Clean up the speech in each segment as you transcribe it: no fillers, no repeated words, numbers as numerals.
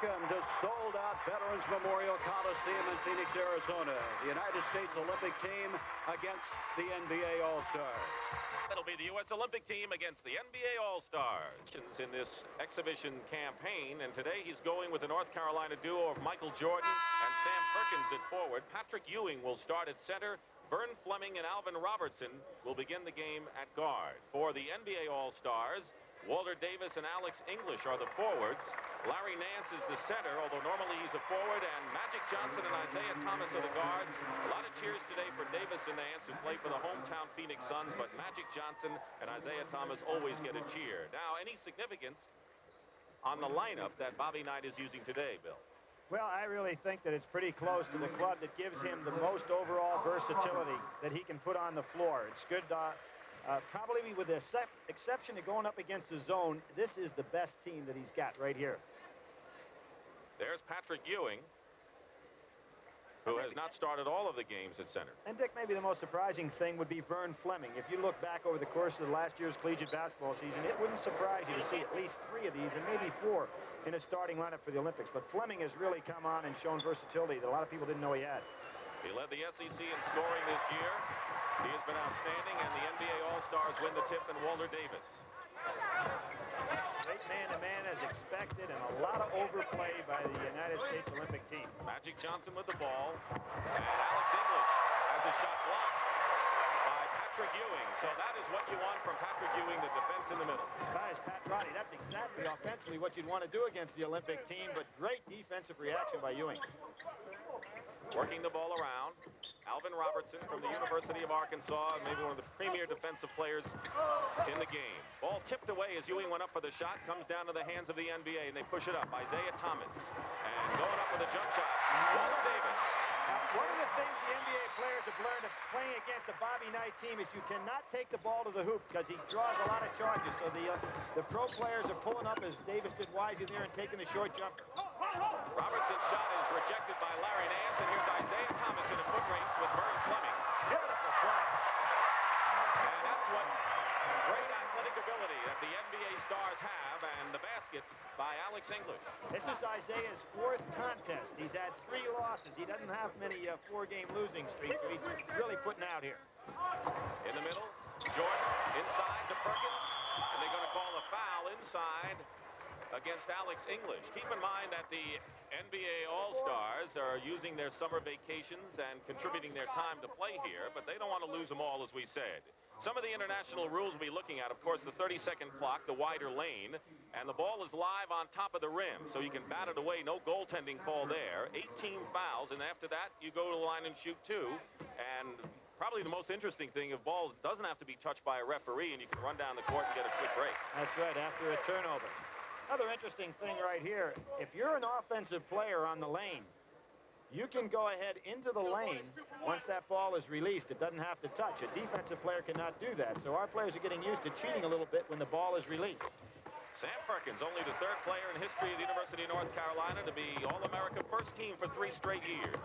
Welcome to sold-out Veterans Memorial Coliseum in Phoenix, Arizona. The United States Olympic team against the NBA All-Stars. It'll be the U.S. Olympic team against the NBA All-Stars in this exhibition campaign, and today he's going with the North Carolina duo of Michael Jordan and Sam Perkins at forward. Patrick Ewing will start at center. Vern Fleming and Alvin Robertson will begin the game at guard. For the NBA All-Stars, Walter Davis and Alex English are the forwards. Larry Nance is the center, although normally he's a forward, and Magic Johnson and Isiah Thomas are the guards. A lot of cheers today for Davis and Nance, who play for the hometown Phoenix Suns, but Magic Johnson and Isiah Thomas always get a cheer. Now, any significance on the lineup that Bobby Knight is using today, Bill? Well, I really think that it's pretty close to the club that gives him the most overall versatility that he can put on the floor. It's good, probably with the exception of going up against the zone, this is the best team that he's got right here. There's Patrick Ewing, who has not started all of the games at center. And, Dick, maybe the most surprising thing would be Vern Fleming. If you look back over the course of the last year's collegiate basketball season, it wouldn't surprise you to see at least 3 of these and maybe 4 in a starting lineup for the Olympics. But Fleming has really come on and shown versatility that a lot of people didn't know he had. He led the SEC in scoring this year. He has been outstanding, and the NBA All-Stars win the tip, and Walter Davis. Great man-to-man as expected, and a lot of overplay by the United States Olympic team. Magic Johnson with the ball, and Alex English has a shot blocked by Patrick Ewing. So that is what you want from Patrick Ewing, the defense in the middle. Guys, Pat Roddy, that's exactly offensively what you'd want to do against the Olympic team, but great defensive reaction by Ewing. Working the ball around, Alvin Robertson from the University of Arkansas, maybe one of the premier defensive players in the game. Ball tipped away as Ewing went up for the shot, comes down to the hands of the NBA, and they push it up. Isiah Thomas, and going up with a jump shot, Walter Davis. One of the things the NBA players have learned of playing against the Bobby Knight team is you cannot take the ball to the hoop because he draws a lot of charges. So the pro players are pulling up as Davis did wisely there and taking a short jumper. Robertson's shot is rejected by Larry Nance, and here's Isiah Thomas in a foot race with Vern Fleming. Beautiful play. And that's what great athletic ability that the NBA stars have, and the basket by Alex English. This is Isiah's 4th contest. He's had 3 losses. He doesn't have many 4-game losing streaks, so he's really putting out here. In the middle, Jordan inside to Perkins, and they're going to call a foul inside against Alex English. Keep in mind that the NBA All-Stars are using their summer vacations and contributing their time to play here, but they don't want to lose them all, as we said. Some of the international rules we'll be looking at, of course, the 30-second clock, the wider lane, and the ball is live on top of the rim, so you can bat it away. No goaltending call there. 18 fouls, and after that, you go to the line and shoot 2. And probably the most interesting thing, if ball doesn't have to be touched by a referee, and you can run down the court and get a quick break. That's right, after a turnover. Another interesting thing right here, if you're an offensive player on the lane, you can go ahead into the lane once that ball is released. It doesn't have to touch. A defensive player cannot do that. So our players are getting used to cheating a little bit when the ball is released. Sam Perkins, only the 3rd player in history of the University of North Carolina to be All-America first team for 3 straight years.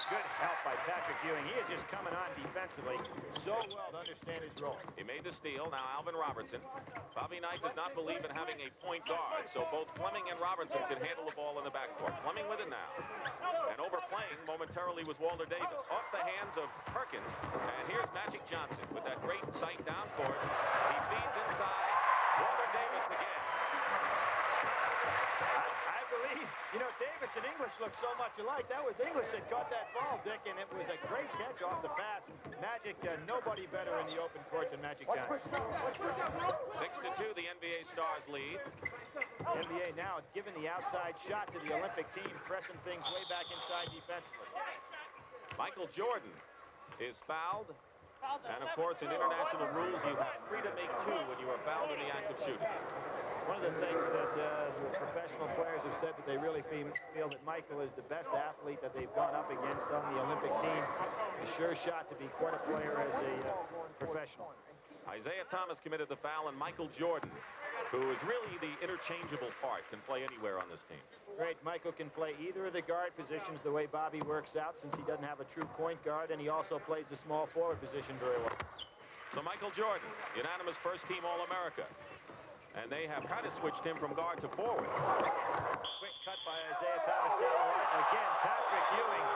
Good help by Patrick Ewing. He is just coming on defensively so well to understand his role. He made the steal. Now Alvin Robertson. Bobby Knight does not believe in having a point guard, so both Fleming and Robertson can handle the ball in the backcourt. Fleming with it now. And overplaying momentarily was Walter Davis. Off the hands of Perkins. And here's Magic Johnson with that great sight down court. He feeds inside. Walter Davis again. I believe, you know, Davis and English look so much alike. That was English that caught that ball, Dick, and it was a great catch off the pass. Magic, nobody better in the open court than Magic Johnson. 6-2, the NBA Stars lead. NBA now giving the outside shot to the Olympic team, pressing things way back inside defensively. Michael Jordan is fouled. And, of course, in international rules, you have free to make 2 when you are fouled in the act of shooting. One of the things that the professional players have said that they really feel that Michael is the best athlete that they've gone up against on the Olympic team. A sure shot to be quite a player as a professional. Isiah Thomas committed the foul, and Michael Jordan, who is really the interchangeable part, can play anywhere on this team. Great. Michael can play either of the guard positions the way Bobby works out, since he doesn't have a true point guard, and he also plays the small forward position very well. So Michael Jordan, unanimous first-team All-America. And they have kind of switched him from guard to forward. Quick cut by Isiah Thomas down the line. Again, Patrick Ewing,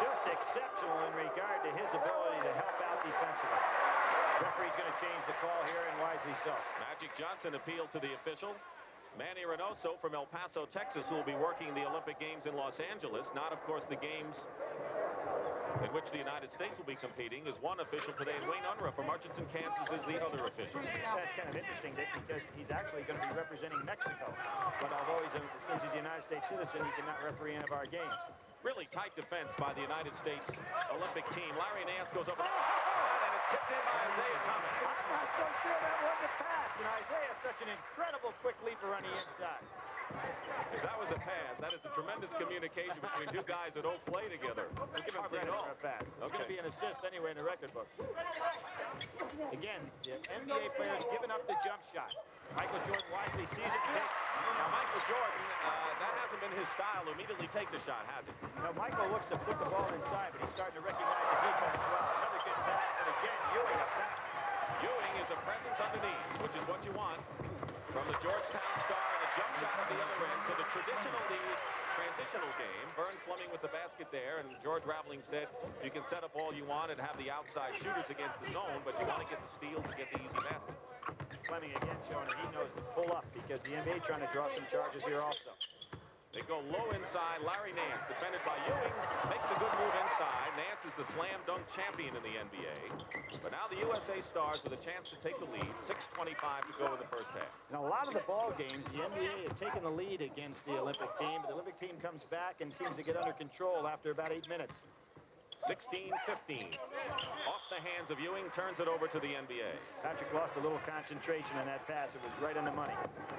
just exceptional in regard to his ability to help out defensively. Referee's going to change the call here, and wisely so. Magic Johnson appealed to the official. Manny Reynoso from El Paso, Texas, who will be working the Olympic Games in Los Angeles. Not, of course, the games in which the United States will be competing, is one official today. And Wayne Unruh from Murchison, Kansas, is the other official. That's kind of interesting, Dick, because he's actually going to be representing Mexico. But although since he's a United States citizen, he cannot referee any of our games. Really tight defense by the United States Olympic team. Larry Nance goes over, and it's tipped in by Isiah Thomas. I'm not so sure that wasn't a pass, and Isiah such an incredible quick leaper on the inside. If that was a pass, that is a tremendous communication between two guys that don't play together. We'll give him credit for a pass. It's going to be an assist anyway in the record book. Again, the NBA players giving up the jump shot. Michael Jordan wisely sees it, takes. Now, Michael Jordan, that hasn't been his style to immediately take the shot, has it? Now, Michael looks to put the ball inside, but he's starting to recognize the defense well. Another good pass, and again, Ewing up back. Ewing is a presence underneath, which is what you want from the Georgetown star, and a jump shot at the other end. So the traditional lead, transitional game. Vern Fleming with the basket there, and George Raveling said you can set up all you want and have the outside shooters against the zone, but you want to get the steals to get the easy baskets. Fleming again showing that he knows to pull up because the NBA trying to draw some charges here also. They go low inside. Larry Nance, defended by Ewing, makes a good move inside. Nance is the slam dunk champion in the NBA. But now the USA Stars with a chance to take the lead. 6:25 to go in the first half. In a lot of the ball games, the NBA has taken the lead against the Olympic team, but the Olympic team comes back and seems to get under control after about 8 minutes. 16-15. Off the hands of Ewing, turns it over to the NBA. Patrick lost a little concentration on that pass. It was right on the money.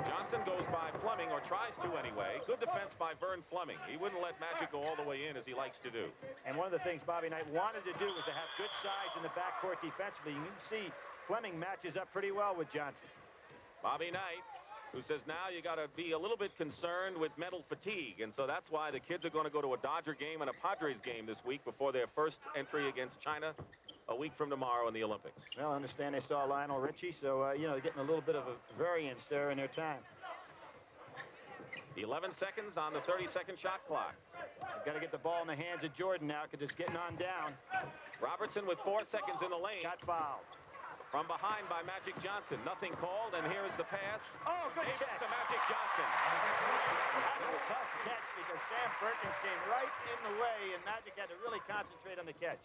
Johnson goes by Fleming, or tries to anyway. Good defense by Vern Fleming. He wouldn't let Magic go all the way in as he likes to do. And one of the things Bobby Knight wanted to do was to have good size in the backcourt defensively. You can see Fleming matches up pretty well with Johnson. Bobby Knight, who says now you got to be a little bit concerned with mental fatigue. And so that's why the kids are going to go to a Dodger game and a Padres game this week before their first entry against China a week from tomorrow in the Olympics. Well, I understand they saw Lionel Richie, so, you know, they're getting a little bit of a variance there in their time. 11 seconds on the 30-second shot clock. Got to get the ball in the hands of Jordan now because it's getting on down. Robertson with 4 seconds in the lane. Got fouled. From behind by Magic Johnson. Nothing called, and here is the pass. Oh, good Davis catch. to Magic Johnson. That was a tough catch because Sam Perkins came right in the way, and Magic had to really concentrate on the catch.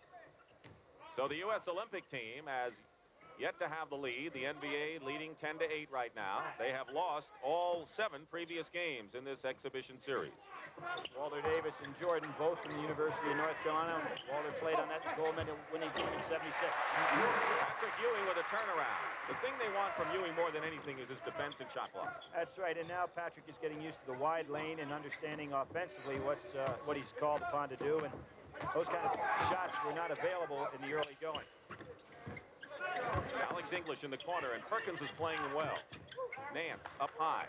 So the U.S. Olympic team has yet to have the lead. The NBA leading 10-8 right now. They have lost all 7 previous games in this exhibition series. Walter Davis and Jordan, both from the University of North Carolina. Walter played on that gold medal winning team in '76. Patrick Ewing with a turnaround. The thing they want from Ewing more than anything is his defense and shot clock. That's right, and now Patrick is getting used to the wide lane and understanding offensively what he's called upon to do, and those kind of shots were not available in the early going. Alex English in the corner, and Perkins is playing well. Nance up high.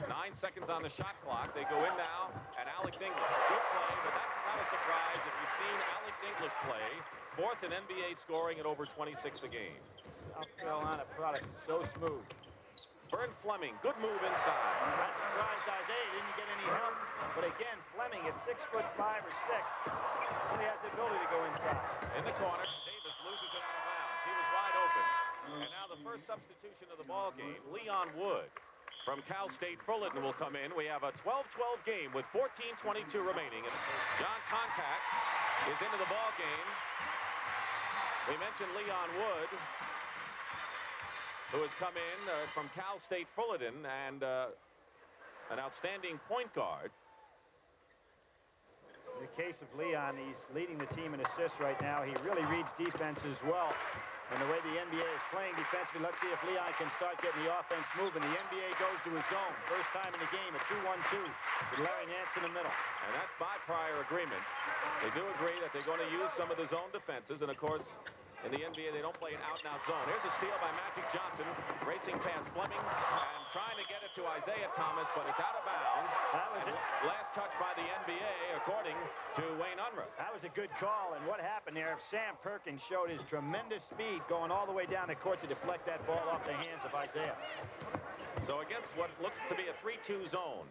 9 seconds on the shot clock. They go in now, and Alex English. Good play, but that's not a surprise if you've seen Alex English play. 4th in NBA scoring at over 26 a game. South Carolina product, so smooth. Vern Fleming, good move inside. I'm not surprised Isiah didn't get any help, but again, Fleming at 6'5" or 6", really has the ability to go inside. In the corner, Davis loses it out of bounds. He was wide open. And now the first substitution of the ball game, Leon Wood from Cal State Fullerton will come in. We have a 12-12 game with 14:22 remaining. And John Contact is into the ball game. We mentioned Leon Wood, who has come in from Cal State Fullerton, and an outstanding point guard. In the case of Leon, he's leading the team in assists right now. He really reads defense as well. And the way the NBA is playing defensively, let's see if Leon can start getting the offense moving. The NBA goes to his zone. First time in the game, a 2-1-2 with Larry Nance in the middle. And that's by prior agreement. They do agree that they're going to use some of the zone defenses. And, of course, in the NBA, they don't play an out-and-out zone. Here's a steal by Magic Johnson. Racing past Fleming. And trying to get it to Isiah Thomas, but it's out of bounds. That was it. Last touch by the NBA, according to Wayne Unruh. That was a good call, and what happened there, if Sam Perkins showed his tremendous speed going all the way down the court to deflect that ball off the hands of Isiah. So against what looks to be a 3-2 zone,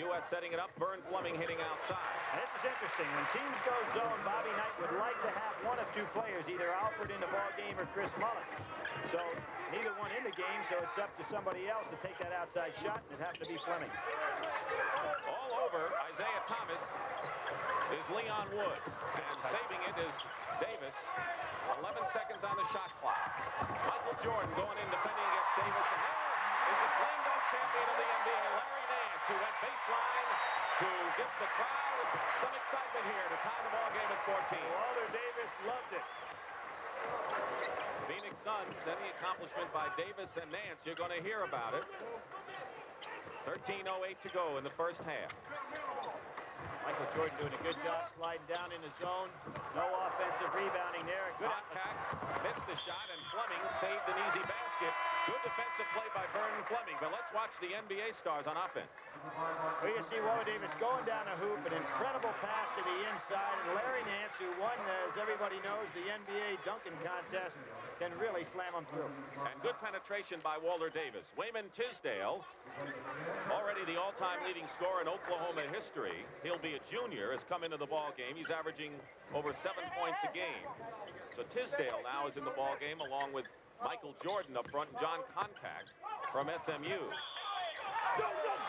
U.S. setting it up, Vern Fleming hitting outside. And this is interesting. When teams go zone, Bobby Knight would like to have one of two players, either Alford in the ball game or Chris Mullen. So neither one in the game, so it's up to somebody else to take that outside shot, and it happens to be Fleming. All over, Isiah Thomas is Leon Wood, and saving it is Davis. 11 seconds on the shot clock. Michael Jordan going in defending against Davis. And there is the slam dunk champion of the NBA, Larry Nance, who went baseline to give the crowd some excitement here to tie the ball game at 14. Walter Davis loved it. Phoenix Suns, any accomplishment by Davis and Nance, you're going to hear about it. 13:08 to go in the first half. Michael Jordan doing a good job sliding down in the zone. No offensive rebounding there. Good contact, missed the shot, and Fleming saved an easy basket. Good defensive play by Vern Fleming, but let's watch the NBA stars on offense. Well, you see Walter Davis going down the hoop, an incredible pass to the inside, and Larry Nance, who won, as everybody knows, the NBA dunking contest, can really slam them through. And good penetration by Walter Davis. Wayman Tisdale, already the all-time leading scorer in Oklahoma history. He'll be a junior, has come into the ball game. He's averaging over 7 points a game. So Tisdale now is in the ball game along with Michael Jordan up front and John Contact from SMU.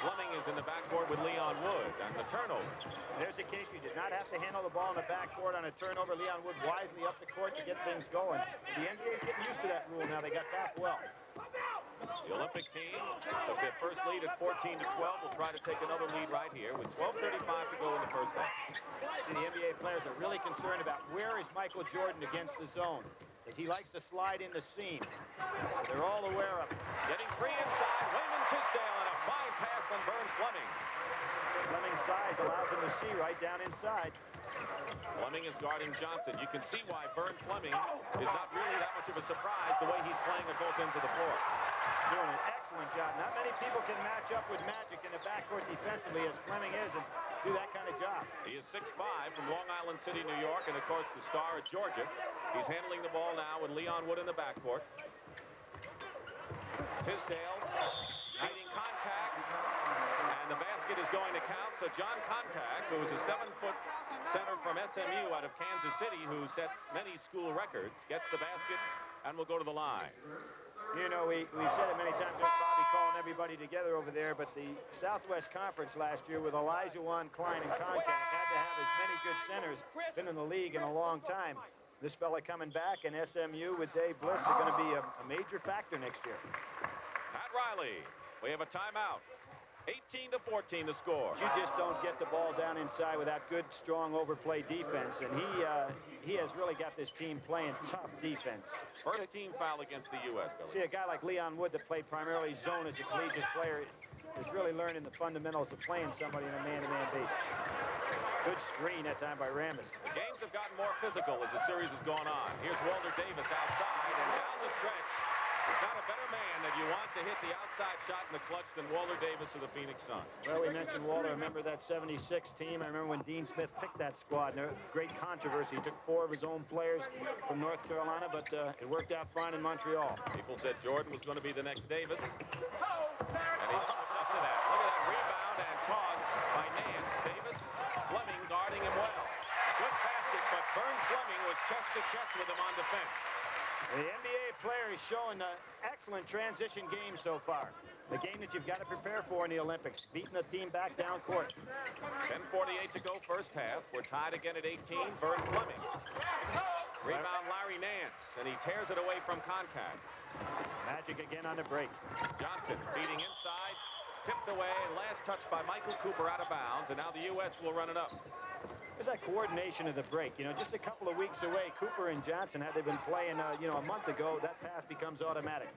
Fleming is in the backcourt with Leon Wood, and the turnover. There's a case you did not have to handle the ball in the backcourt on a turnover. Leon Wood wisely up the court to get things going. The NBA's getting used to that rule now. They got back well. The Olympic team took their first lead at 14-12. Will try to take another lead right here with 12:35 to go in the first half. See, the NBA players are really concerned about where is Michael Jordan against the zone, as he likes to slide in the seam. They're all aware of it. Getting free inside, Wayman Tisdale, and a fine pass from Vern Fleming. Fleming's size allows him to see right down inside. Fleming is guarding Johnson. You can see why Vern Fleming is not really that much of a surprise the way he's playing at both ends of the floor. Doing an excellent job. Not many people can match up with Magic in the backcourt defensively as Fleming is and do that kind of job. He is 6'5" from Long Island City, New York, and of course the star at Georgia. He's handling the ball now with Leon Wood in the backcourt. Tisdale needing contact, and the basket is going to count. So John Contact, who is a 7-foot center from SMU out of Kansas City, who set many school records, gets the basket and will go to the line. You know, we said it many times, there's Bobby calling everybody together over there, but the Southwest Conference last year with Elijah Wan, Klein, and Contact had to have as many good centers, been in the league in a long time. This fella coming back, and SMU with Dave Bliss are going to be a major factor next year. Pat Riley, we have a timeout. 18-14 the score. You just don't get the ball down inside without good, strong overplay defense, and he has really got this team playing tough defense. First team foul against the U.S. Billy. See, a guy like Leon Wood that played primarily zone as a collegiate player is really learning the fundamentals of playing somebody on a man-to-man basis. Good screen that time by Rambis. The games have gotten more physical as the series has gone on. Here's Walter Davis outside and down the stretch. There's not a better man that you want to hit the outside shot in the clutch than Walter Davis of the Phoenix Suns. Well, we mentioned Walter. I remember that 76 team. I remember when Dean Smith picked that squad. And there was great controversy. He took 4 of his own players from North Carolina, but it worked out fine in Montreal. People said Jordan was going to be the next Davis. And he lived up to that. Look at that rebound and toss by Nance. Davis, Fleming guarding him well. Good basket, but Vern Fleming was chest to chest with him on defense. The NBA player is showing an excellent transition game so far. The game that you've got to prepare for in the Olympics, beating the team back down court. 10:48 to go first half. We're tied again at 18. Vern Fleming. Rebound Larry Nance, and he tears it away from contact. Magic again on the break. Johnson feeding inside, tipped away, and last touch by Michael Cooper out of bounds, and now the U.S. will run it up. There's that coordination of the break. You know, just a couple of weeks away, Cooper and Johnson, had they been playing, a month ago, that pass becomes automatic.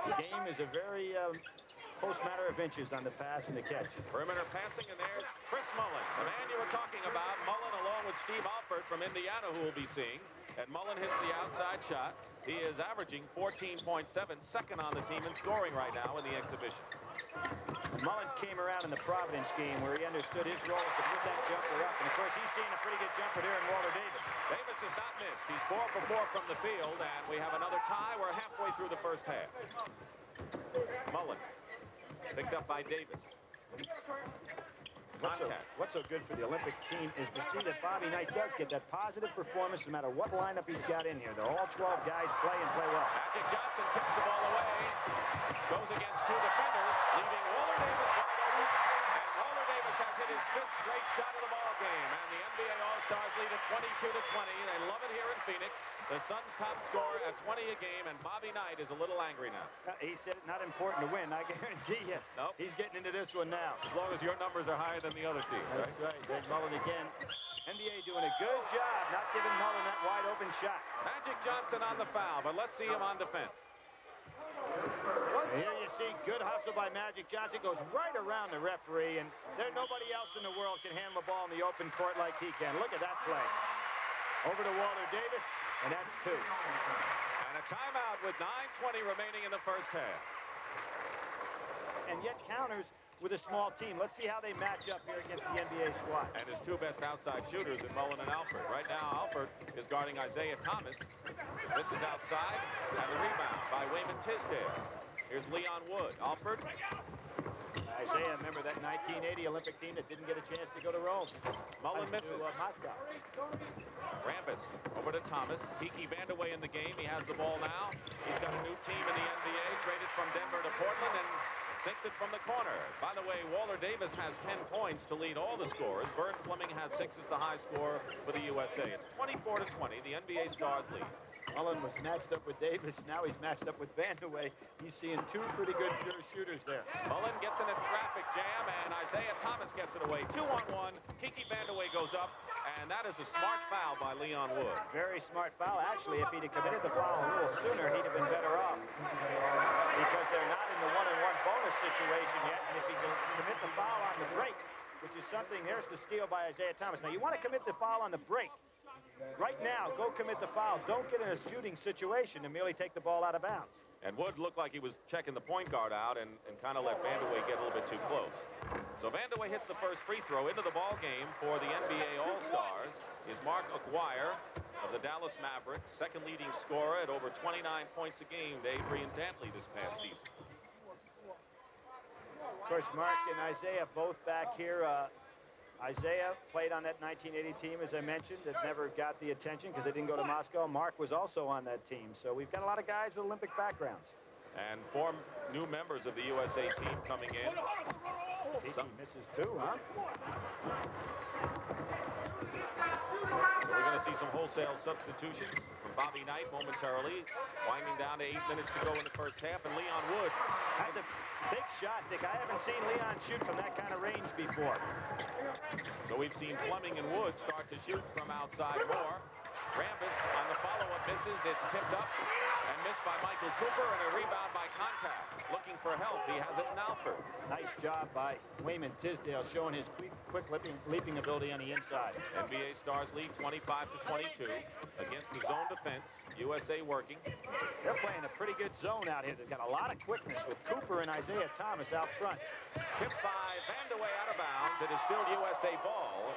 The game is a very close matter of inches on the pass and the catch. Perimeter passing, and there's Chris Mullen, the man you were talking about. Mullen along with Steve Alford from Indiana, who we'll be seeing. And Mullen hits the outside shot. He is averaging 14.7, second on the team in scoring right now in the exhibition. Mullen came around in the Providence game where he understood his role to put that jumper up. And, of course, he's seeing a pretty good jumper there in Walter Davis. Davis has not missed. He's 4 for 4 from the field, and we have another tie. We're halfway through the first half. Mullen picked up by Davis. What's so good for the Olympic team is to see that Bobby Knight does get that positive performance no matter what lineup he's got in here. They're all 12 guys play and play well. Magic Johnson tips the ball away. Goes against 2 defenders, leaving Walter Davis wide open. And Walter Davis has hit his 5th straight shot of the ball game. And the NBA All-Stars lead at 22-20. They love it here in Phoenix. The Suns top score at 20 a game, and Bobby Knight is a little angry now. He said it's not important to win. I guarantee you. Nope. He's getting into this one now. As long as your numbers are higher than the other team. That's right. Greg Mullen again. NBA doing a good job not giving Mullen that wide open shot. Magic Johnson on the foul, but let's see him on defense. And here you see good hustle by Magic Johnson. Goes right around the referee, and there's nobody else in the world can handle the ball in the open court like he can. Look at that play. Over to Walter Davis, and that's 2. And a timeout with 9:20 remaining in the first half. And yet counters with a small team. Let's see how they match up here against the NBA squad. And his 2 best outside shooters in Mullen and Alford. Right now, Alford is guarding Isiah Thomas. This is outside, and the rebound by Wayman Tisdale. Here's Leon Wood. Alford. Isiah, remember that 1980 Olympic team that didn't get a chance to go to Rome. Mullen misses. Moscow. Rambis over to Thomas. Kiki Vandeweghe in the game. He has the ball now. He's got a new team in the NBA, traded from Denver to Portland, and sinks it from the corner. By the way, Walter Davis has 10 points to lead all the scorers. Vern Fleming has 6 as the high score for the USA. It's 24-20. The NBA Stars lead. Mullen was matched up with Davis. Now he's matched up with Vandeweghe. He's seeing 2 pretty good shooters there. Mullen gets in a traffic jam, and Isiah Thomas gets it away. 2-on-1. Kiki Vandeweghe goes up, and that is a smart foul by Leon Wood. Very smart foul. Actually, if he'd have committed the foul a little sooner, he'd have been better off. Because they're not in the 1-on-1 bonus situation yet, and if he can commit the foul on the break, which is something, there's the steal by Isiah Thomas. Now, you want to commit the foul on the break. Right now, go commit the foul. Don't get in a shooting situation and merely take the ball out of bounds. And Wood looked like he was checking the point guard out and kind of let Vandeweghe get a little bit too close. So Vandeweghe hits the first free throw into the ball game for the NBA All-Stars. Is Mark Aguirre of the Dallas Mavericks, second leading scorer at over 29 points a game to Avery and Dantley this past season. Of course, Mark and Isiah both back here. Isiah played on that 1980 team, as I mentioned, that never got the attention because they didn't go to Moscow. Mark was also on that team. So we've got a lot of guys with Olympic backgrounds. And 4 new members of the USA team coming in. He misses 2, huh? So we're going to see some wholesale substitutions from Bobby Knight momentarily. Winding down to 8 minutes to go in the first half. And Leon Wood. That's a big shot, Dick. I haven't seen Leon shoot from that kind of range before. So we've seen Fleming and Wood start to shoot from outside more. Rambis on the follow-up misses. It's tipped up and missed by Michael Cooper, and a rebound by Contact. Looking for help. He has it in Alford. Nice job by Wayman Tisdale, showing his quick leaping ability on the inside. NBA Stars lead 25-22 against the zone defense. USA working. They're playing a pretty good zone out here. They've got a lot of quickness with Cooper and Isiah Thomas out front. Tipped by Vandeweghe out of bounds. It is still USA ball.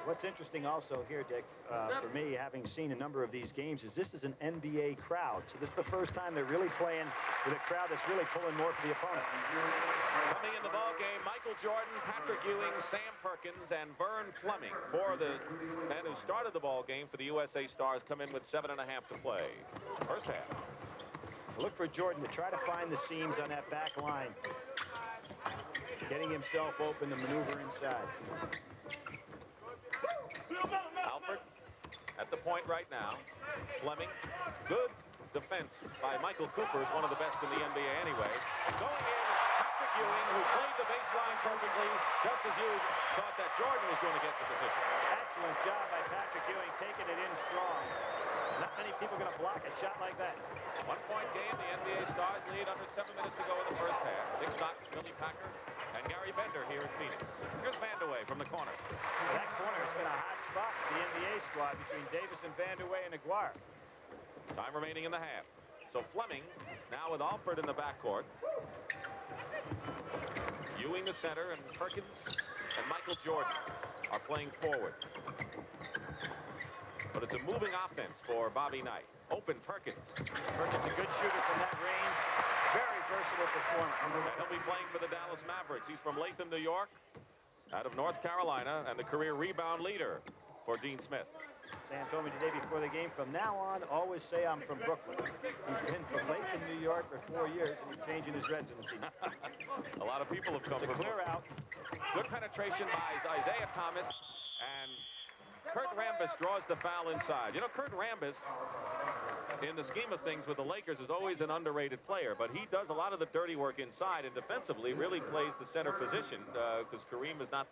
What's interesting also here, Dick, for me, having seen a number of these games, is this is an NBA crowd. So this is the first time they're really playing with a crowd that's really pulling more for the opponent. Coming in the ball game, Michael Jordan, Patrick Ewing, Sam Perkins, and Vern Fleming. 4 of the men who started the ball game for the USA Stars come in with 7.5 to play. First half. Look for Jordan to try to find the seams on that back line. Getting himself open to maneuver inside. Alford at the point right now. Fleming, good defense by Michael Cooper, is one of the best in the NBA anyway. Going in, Patrick Ewing, who played the baseline perfectly, just as you thought that Jordan was going to get the position. Excellent job by Patrick Ewing, taking it in strong. Not many people going to block a shot like that. 1-point game. The NBA Stars lead under 7 minutes to go in the first half. Dick Stockton, Billy Packer, and Gary Bender here in Phoenix. Here's Vandeweghe from the corner. That corner has been a hot spot for the NBA squad between Davis and Vanderway and Aguirre. Time remaining in the half. So Fleming now with Alford in the backcourt. Ewing the center, and Perkins and Michael Jordan are playing forward. But it's a moving offense for Bobby Knight. Open Perkins. Perkins a good shooter from that range. Very versatile performer. And he'll be playing for the Dallas Mavericks. He's from Latham, New York, out of North Carolina, and the career rebound leader for Dean Smith. Sam told me today before the game, from now on, always say I'm from Brooklyn. He's been from Latham, New York for 4 years, and he's changing his residency. A lot of people have come from clear out. Good penetration by Isiah Thomas, and Kurt Rambis draws the foul inside. You know, Kurt Rambis, in the scheme of things with the Lakers, is always an underrated player, but he does a lot of the dirty work inside, and defensively really plays the center position, because Kareem is not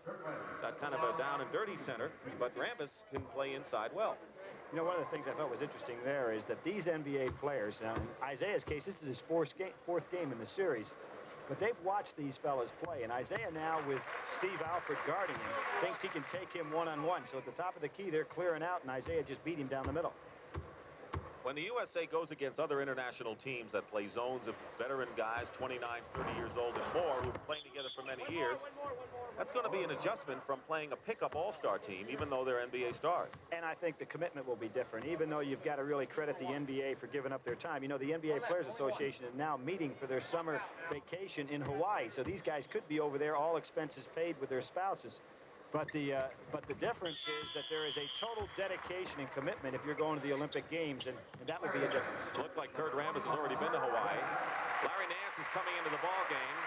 that kind of a down and dirty center, but Rambis can play inside well. You know, one of the things I thought was interesting there is that these NBA players, now in Isaiah's case, this is his fourth game in the series, but they've watched these fellas play, and Isiah now with Steve Alford guarding him thinks he can take him one-on-one. So at the top of the key, they're clearing out, and Isiah just beat him down the middle. When the USA goes against other international teams that play zones of veteran guys, 29, 30 years old and more, who've been playing together for many years, that's going to be an adjustment from playing a pickup all-star team, even though they're NBA stars. And I think the commitment will be different, even though you've got to really credit the NBA for giving up their time. You know, the NBA Players Association is now meeting for their summer vacation in Hawaii, so these guys could be over there, all expenses paid with their spouses. But the difference is that there is a total dedication and commitment if you're going to the Olympic Games, and that would be a difference. Looks like Kurt Rambis has already been to Hawaii. Larry Nance is coming into the ball game.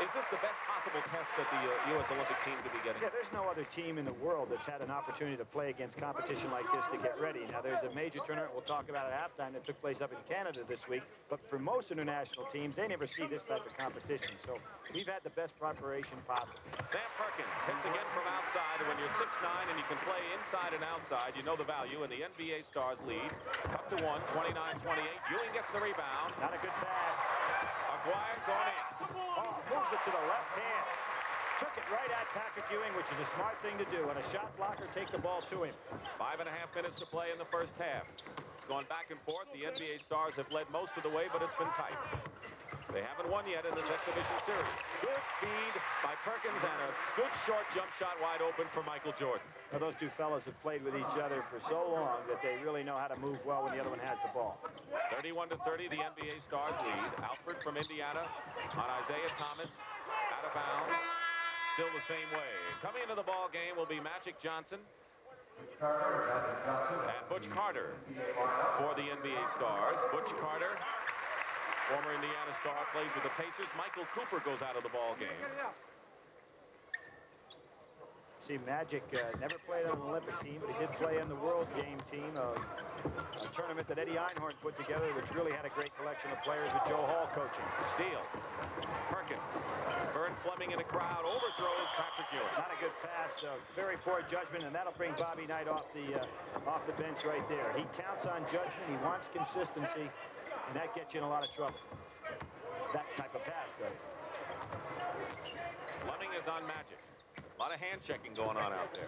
Is this the best possible test that the U.S. Olympic team could be getting? Yeah, there's no other team in the world that's had an opportunity to play against competition like this to get ready. Now, there's a major tournament we'll talk about at halftime that took place up in Canada this week, but for most international teams, they never see this type of competition. So we've had the best preparation possible. Sam Perkins hits again from outside, and when you're 6'9" and you can play inside and outside, you know the value, and the NBA stars lead. Up to one, 29-28. Ewing gets the rebound. Not a good pass. Aguirre going in. Oh, moves it to the left hand. Took it right at Patrick Ewing, which is a smart thing to do. And a shot blocker take the ball to him. 5.5 minutes to play in the first half. It's gone back and forth. The NBA stars have led most of the way, but it's been tight. They haven't won yet in this exhibition series. Good feed by Perkins and a good short jump shot wide open for Michael Jordan. Now, those two fellas have played with each other for so long that they really know how to move well when the other one has the ball. 31-30, the NBA stars lead. Alford from Indiana on Isiah Thomas. Out of bounds. Still the same way. Coming into the ball game will be Magic Johnson and Butch Carter for the NBA stars. Butch Carter, former Indiana star, plays with the Pacers. Michael Cooper goes out of the ball game. See, Magic never played on an Olympic team, but he did play on the World Game team, a tournament that Eddie Einhorn put together, which really had a great collection of players with Joe Hall coaching. Steele. Perkins. Vern Fleming in the crowd overthrows Patrick Ewing. Not a good pass, very poor judgment, and that'll bring Bobby Knight off the bench right there. He counts on judgment, he wants consistency, and that gets you in a lot of trouble. That type of pass, though. Fleming is on Magic. A lot of hand checking going on out there.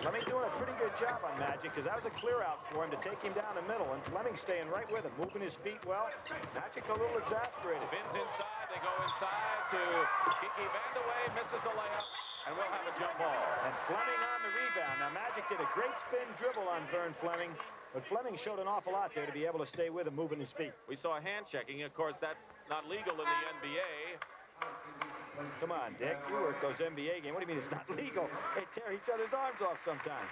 Fleming doing a pretty good job on Magic, because that was a clear out for him to take him down the middle, and Fleming staying right with him, moving his feet well. Magic a little exasperated. Spins inside, they go inside to Kiki Vandeweghe, misses the layup, and we'll have a jump ball. And Fleming on the rebound. Now Magic did a great spin dribble on Vern Fleming, but Fleming showed an awful lot there to be able to stay with him, moving his feet. We saw hand checking. Of course, that's not legal in the NBA. Come on, Dick. You work those NBA games. What do you mean it's not legal? They tear each other's arms off sometimes.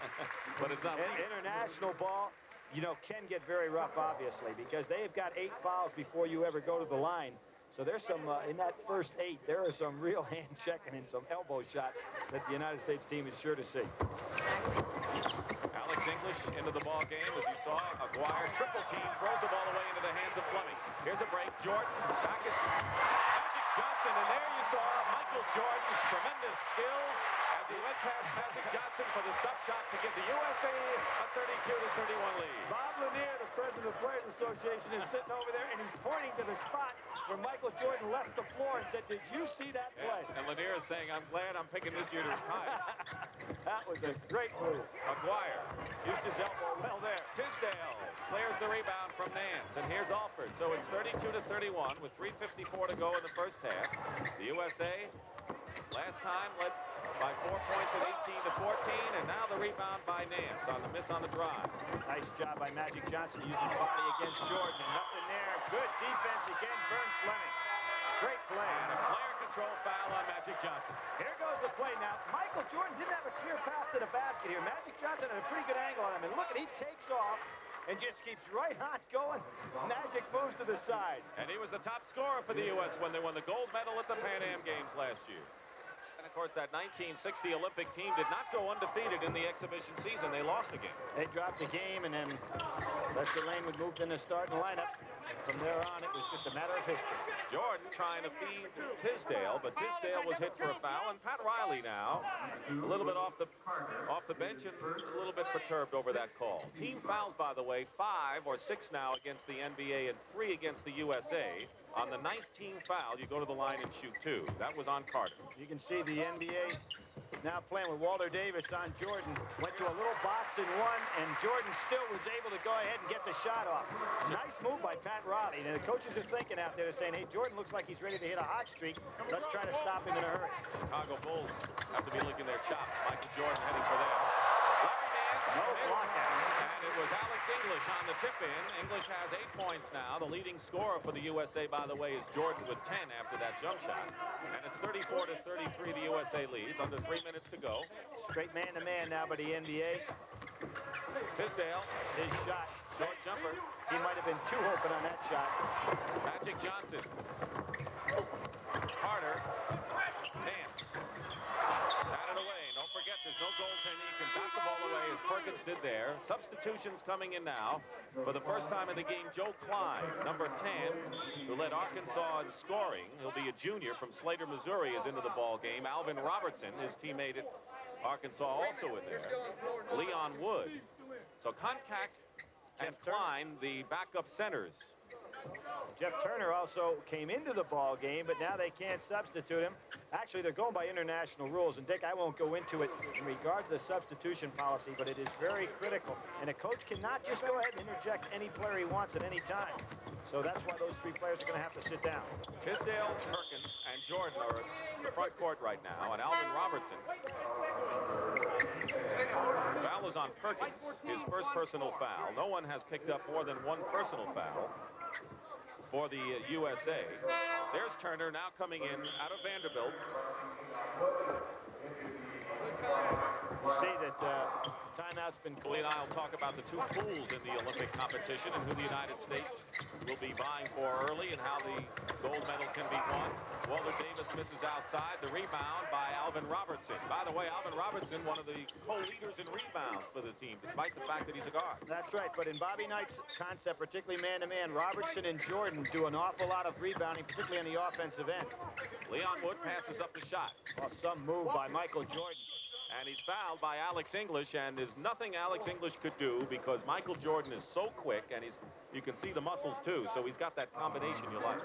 But it's not legal. International ball, you know, can get very rough, obviously, because they've got 8 fouls before you ever go to the line. So there's some, in that first 8, there are some real hand checking and some elbow shots that the United States team is sure to see. Alex English into the ball game, as you saw. Aguirre triple team, throws the ball away into the hands of Fleming. Here's a break. Jordan back at Magic Johnson, and there you saw Michael Jordan's tremendous skills as he went past Magic Johnson for the stop shot to give the USA a 32-31 lead. Bob Lanier, the president of the Players Association, is sitting over there, and he's pointing to the spot where Michael Jordan left the floor and said, "Did you see that play?" And Lanier is saying, "I'm glad I'm picking this year to retire." That was a great move. McGuire used his elbow well there. Tisdale clears the rebound from Nance, and here's Alford. So it's 32-31 with 3:54 to go in the first half. The USA last time led by 4 points at 18-14, and now the rebound by Nance on the miss on the drive. Nice job by Magic Johnson using his body against Jordan. Nothing there. Good defense again. Burns Fleming. Great play. And a player control foul on Magic Johnson. Here goes the play now. Michael Jordan didn't have a clear path to the basket here. Magic Johnson had a pretty good angle on him. And look at, he takes off and just keeps right on going. Magic moves to the side. And he was the top scorer for the U.S. when they won the gold medal at the Pan Am Games last year. And, of course, that 1960 Olympic team did not go undefeated in the exhibition season. They lost the game. They dropped the game, and then Lester Lane was moved in the starting lineup. From there on, it was just a matter of history. Jordan trying to feed Tisdale, but Tisdale was hit for a foul. And Pat Riley now, a little bit off the bench and a little bit perturbed over that call. Team fouls, by the way, 5 or 6 now against the NBA and 3 against the USA. On the 19th foul, you go to the line and shoot 2. That was on Carter. You can see the NBA now playing with Walter Davis on Jordan. Went to a little box and one, and Jordan still was able to go ahead and get the shot off. Nice move by Pat Riley. And the coaches are thinking out there, saying, hey, Jordan looks like he's ready to hit a hot streak. Let's try to stop him in a hurry. Chicago Bulls have to be licking their chops. Michael Jordan heading for them. Larry Nance. No blockout. And it was Alex English on the tip-in. English has 8 points now. The leading scorer for the USA, by the way, is Jordan with 10 after that jump shot. And it's 34-33, the USA leads. Under 3 minutes to go. Straight man-to-man now by the NBA. Tisdale. His shot. Short jumper. He might have been too open on that shot. Magic Johnson. Carter. Nance. Batted away. Don't forget, there's no goaltender. You can bat the ball away as Perkins did there. Substitutions coming in now. For the first time in the game, Joe Klein, number 10, who led Arkansas in scoring. He'll be a junior from Slater, Missouri, is into the ball game. Alvin Robertson, his teammate at Arkansas, also in there. Leon Wood. So Contact and Klein, the backup centers. Jeff Turner also came into the ball game, but now they can't substitute him. Actually, they're going by international rules, and Dick, I won't go into it in regard to the substitution policy, but it is very critical. And a coach cannot just go ahead and interject any player he wants at any time. So that's why those 3 players are going to have to sit down. Tisdale, Perkins, and Jordan are in the front court right now, and Alvin Robertson. Foul is on Perkins, his first personal foul. No one has picked up more than 1 personal foul for the USA. There's Turner now coming in out of Vanderbilt. You see that timeout's been Lee and I will talk about the 2 pools in the Olympic competition and who the United States will be vying for early and how the gold medal can be won. Walter Davis misses outside. The rebound by Alvin Robertson. By the way, Alvin Robertson, one of the co-leaders in rebounds for the team, despite the fact that he's a guard. That's right, but in Bobby Knight's concept, particularly man-to-man, Robertson and Jordan do an awful lot of rebounding, particularly on the offensive end. Leon Wood passes up the shot. Oh, some move by Michael Jordan. And he's fouled by Alex English, and there's nothing Alex English could do because Michael Jordan is so quick, and you can see the muscles too, so he's got that combination you like.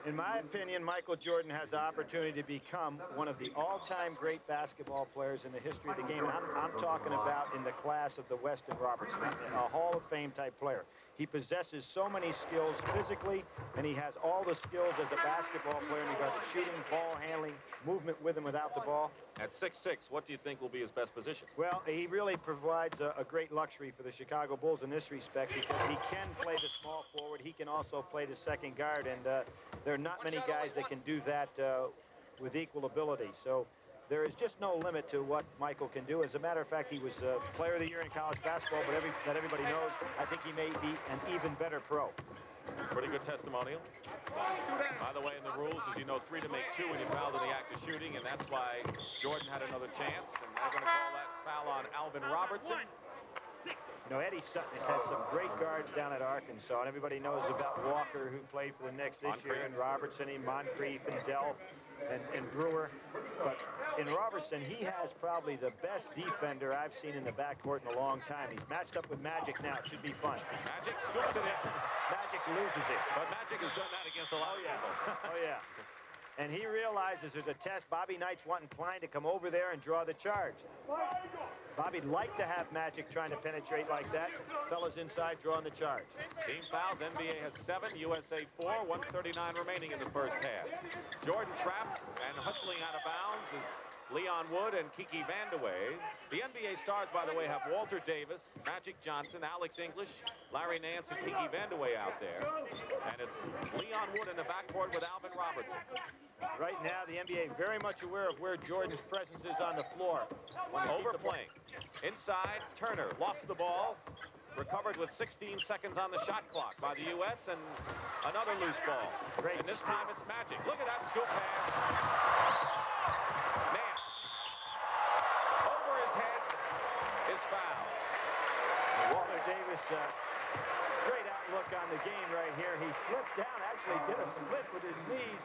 In my opinion, Michael Jordan has the opportunity to become one of the all-time great basketball players in the history of the game. I'm talking about in the class of the Weston Robertson, a Hall of Fame type player. He possesses so many skills physically, and he has all the skills as a basketball player in regard to shooting, ball handling, movement with and without the ball. At 6'6", what do you think will be his best position? Well, he really provides a great luxury for the Chicago Bulls in this respect because he can play the small forward. He can also play the second guard, and there are not many guys that can do that with equal ability. So there is just no limit to what Michael can do. As a matter of fact, he was Player of the Year in college basketball, but that everybody knows, I think he may be an even better pro. Pretty good testimonial. By the way, in the rules, as you know, 3 to make 2 when you fouled in the act of shooting, and that's why Jordan had another chance, and they're going to call that foul on Alvin Robertson. You know, Eddie Sutton has had some great guards down at Arkansas, and everybody knows about Walker, who played for the Knicks this year, and Robertson, and Moncrief, and Delph, and Brewer. But in Robertson, he has probably the best defender I've seen in the backcourt in a long time. He's matched up with Magic now. It should be fun. Magic scoops it in. Magic loses it. But Magic has done that against a lot of people. Oh, yeah. And he realizes there's a test. Bobby Knight's wanting Klein to come over there and draw the charge. Bobby'd like to have Magic trying to penetrate like that. Fellas inside drawing the charge. Team fouls. NBA has 7, USA 4, 139 remaining in the first half. Jordan trapped and hustling out of bounds is Leon Wood and Kiki Vandeweghe. The NBA stars, by the way, have Walter Davis, Magic Johnson, Alex English, Larry Nance, and Kiki Vandeweghe out there. And it's Leon Wood in the backcourt with Alvin Robertson. Right now, the NBA very much aware of where Jordan's presence is on the floor. Overplaying. Inside, Turner lost the ball. Recovered with 16 seconds on the shot clock by the U.S. and another loose ball. Great. And this time it's Magic. Look at that scoop pass. Nance. Over his head is fouled. Walter Davis, great outlook on the game right here. He slipped down, actually did a split with his knees.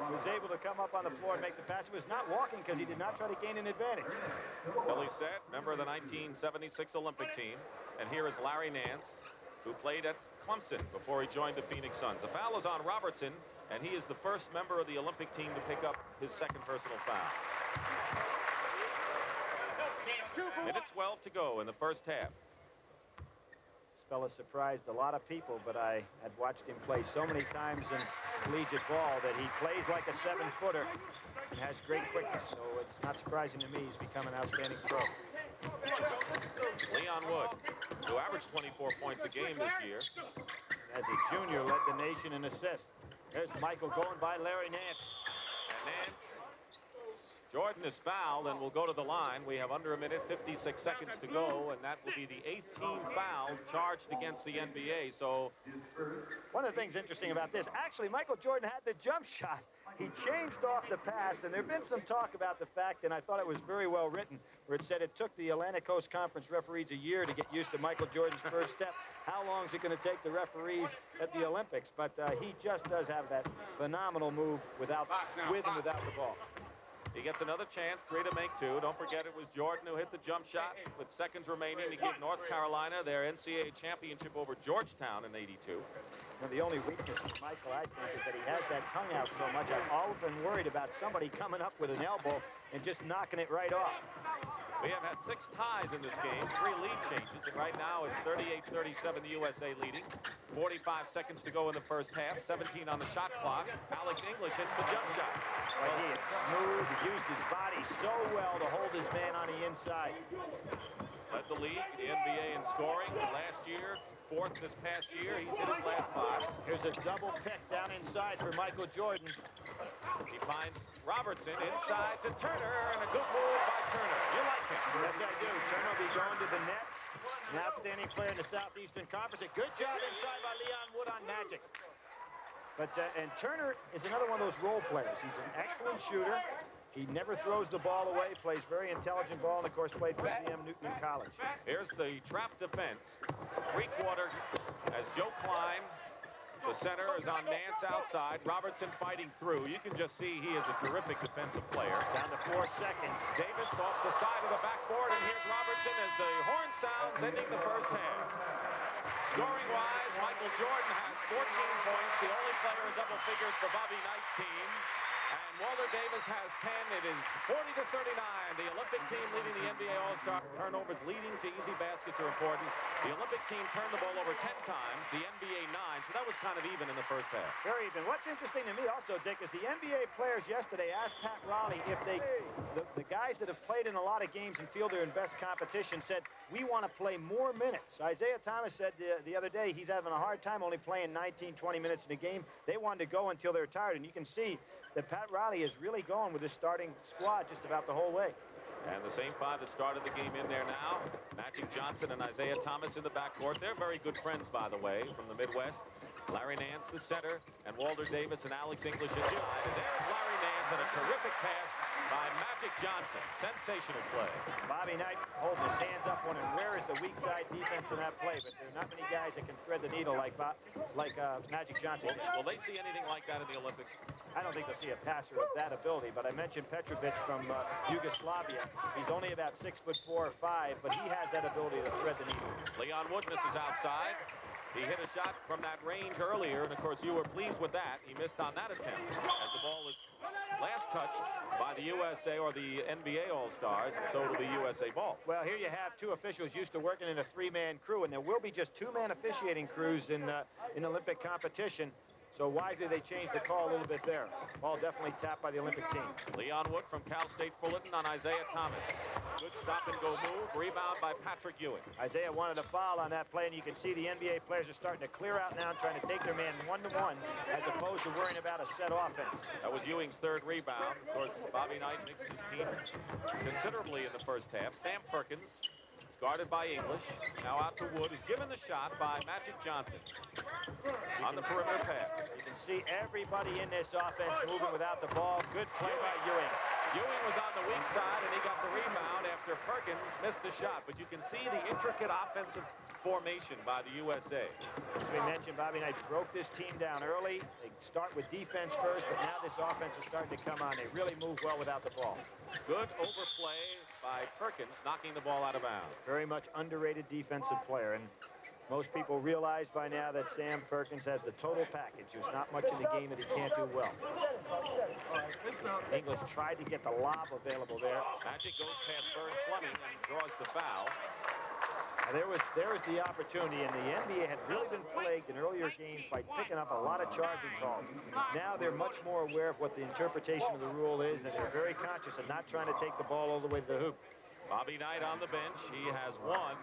Was able to come up on the floor and make the pass. He was not walking because he did not try to gain an advantage. Billy Sett, member of the 1976 Olympic team. And here is Larry Nance, who played at Clemson before he joined the Phoenix Suns. The foul is on Robertson, and he is the first member of the Olympic team to pick up his second personal foul. Minute 12 to go in the first half. This fella surprised a lot of people, but I had watched him play so many times in collegiate ball that he plays like a 7-footer and has great quickness. So it's not surprising to me he's become an outstanding pro. Leon Wood, who averaged 24 points a game this year. As a junior, led the nation in assists. There's Michael going by Larry Nance. And Nance. Jordan is fouled and will go to the line. We have under a minute, 56 seconds to go, and that will be the 8th team foul charged against the NBA. So one of the things interesting about this, actually, Michael Jordan had the jump shot. He changed off the pass, and there have been some talk about the fact, and I thought it was very well written, where it said it took the Atlantic Coast Conference referees a year to get used to Michael Jordan's first step. How long is it going to take the referees at the Olympics? But he just does have that phenomenal move with and without the ball. He gets another chance, 3 to make 2. Don't forget it was Jordan who hit the jump shot with seconds remaining to give North Carolina their NCAA championship over Georgetown in '82. Now, the only weakness of Michael, I think, is that he has that tongue out so much. I've often worried about somebody coming up with an elbow and just knocking it right off. We have had 6 ties in this game, 3 lead changes, and right now it's 38-37, the USA leading. 45 seconds to go in the first half, 17 on the shot clock. Alex English hits the jump shot. Well, he is smooth. He used his body so well to hold his man on the inside. Led the league, the NBA in scoring last year. 4th this past year. He's hit his last 5. Here's a double pick down inside for Michael Jordan. He finds Robertson inside to Turner, and a good move by Turner. You like him? Yes, I do. Turner will be going to the Nets. An outstanding player in the Southeastern Conference. A good job inside by Leon Wood on Magic. But and Turner is another one of those role players. He's an excellent shooter. He never throws the ball away, plays very intelligent ball, and, of course, played for CM Newton in college. Here's the trap defense. 3-quarter as Joe Klein. The center is on Nance outside. Robertson fighting through. You can just see he is a terrific defensive player. Down to 4 seconds. Davis off the side of the backboard, and here's Robertson as the horn sounds ending the first half. Scoring-wise, Michael Jordan has 14 points, the only player in double figures for Bobby Knight's team. And Walter Davis has 10. It is 40-39. The Olympic team leading the NBA All-Star. Turnovers leading to easy baskets are important. The Olympic team turned the ball over 10 times. The NBA 9. So that was kind of even in the first half. Very even. What's interesting to me also, Dick, is the NBA players yesterday asked Pat Riley if the guys that have played in a lot of games and feel they're in best competition said, we want to play more minutes. Isiah Thomas said the other day he's having a hard time only playing 19, 20 minutes in a game. They wanted to go until they're tired. And you can see that Pat Riley is really going with his starting squad just about the whole way. And the same 5 that started the game in there now. Magic Johnson and Isiah Thomas in the backcourt. They're very good friends, by the way, from the Midwest. Larry Nance, the center, and Walter Davis and Alex English inside. And there's Larry Nance and a terrific pass by Magic Johnson. Sensational play. Bobby Knight holding his hands up, wondering where is the weak side defense in that play, but there are not many guys that can thread the needle like Magic Johnson. Will they see anything like that in the Olympics? I don't think they'll see a passer of that ability, but I mentioned Petrovic from Yugoslavia. He's only about 6'4" or 5", but he has that ability to thread the needle. Leon Wood misses outside. He hit a shot from that range earlier, and of course you were pleased with that. He missed on that attempt as the ball was last touched by the USA or the NBA All-Stars, and so it'll be USA ball. Well, here you have two officials used to working in a three-man crew, and there will be just two-man officiating crews in Olympic competition. So wisely, they changed the call a little bit there. Ball definitely tapped by the Olympic team. Leon Wood from Cal State Fullerton on Isiah Thomas. Good stop-and-go move. Rebound by Patrick Ewing. Isaiah wanted a foul on that play, and you can see the NBA players are starting to clear out now, trying to take their man one-to-one, as opposed to worrying about a set offense. That was Ewing's third rebound. Of course, Bobby Knight mixed his team considerably in the first half. Sam Perkins, guarded by English. Now out to Wood, who's given the shot by Magic Johnson on the perimeter pass. You can see everybody in this offense moving without the ball. Good play by Ewing. Ewing was on the weak side, and he got the rebound after Perkins missed the shot. But you can see the intricate offensive formation by the USA. As we mentioned, Bobby Knight broke this team down early. They start with defense first, but now this offense is starting to come on. They really move well without the ball. Good overplay by Perkins, knocking the ball out of bounds. Very much underrated defensive player, and most people realize by now that Sam Perkins has the total package. There's not much in the game that he can't do well. English tried to get the lob available there. Magic goes past Vern Fleming and draws the foul. Now, there was the opportunity, and the NBA had really been plagued in earlier games by picking up a lot of charging calls. Now they're much more aware of what the interpretation of the rule is, and they're very conscious of not trying to take the ball all the way to the hoop. Bobby Knight on the bench. He has won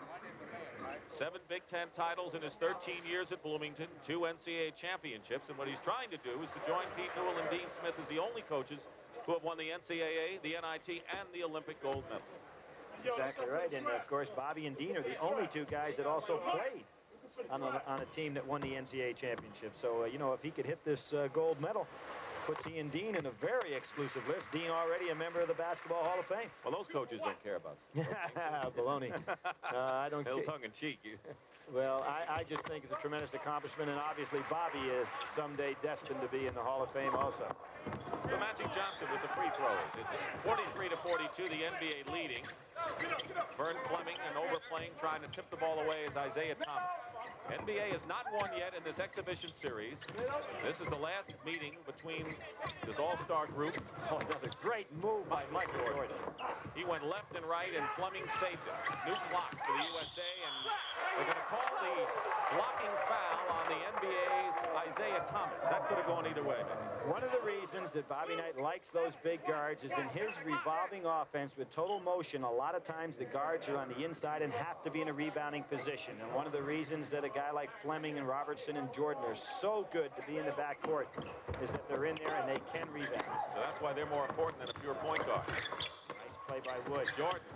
7 Big Ten titles in his 13 years at Bloomington, 2 NCAA championships, and what he's trying to do is to join Pete Newell and Dean Smith as the only coaches who have won the NCAA, the NIT, and the Olympic gold medal. Exactly right, and of course Bobby and Dean are the only two guys that also played on a team that won the NCAA championship. So you know, if he could hit this gold medal, puts he and Dean in a very exclusive list. Dean already a member of the Basketball Hall of Fame. Well, those coaches don't care about baloney. I don't. Little tongue in cheek. Well, I just think it's a tremendous accomplishment, and obviously Bobby is someday destined to be in the Hall of Fame also. So Magic Johnson with the free throws. It's 43-42, the NBA leading. Vern Fleming, and overplaying, trying to tip the ball away is Isiah Thomas. NBA has not won yet in this exhibition series. This is the last meeting between this all-star group. Oh, another great move by Michael Jordan. He went left and right, and Fleming saves it. New block for the USA, and they're going to call the blocking foul on the NBA's Isiah Thomas. That could have gone either way. One of the reasons that Bobby Knight likes those big guards is in his revolving offense with total motion, a lot of times the guards are on the inside and have to be in a rebounding position. And one of the reasons that a guy like Fleming and Robertson and Jordan are so good to be in the backcourt is that they're in there and they can rebound. So that's why they're more important than a pure point guard. Nice play by Wood. Jordan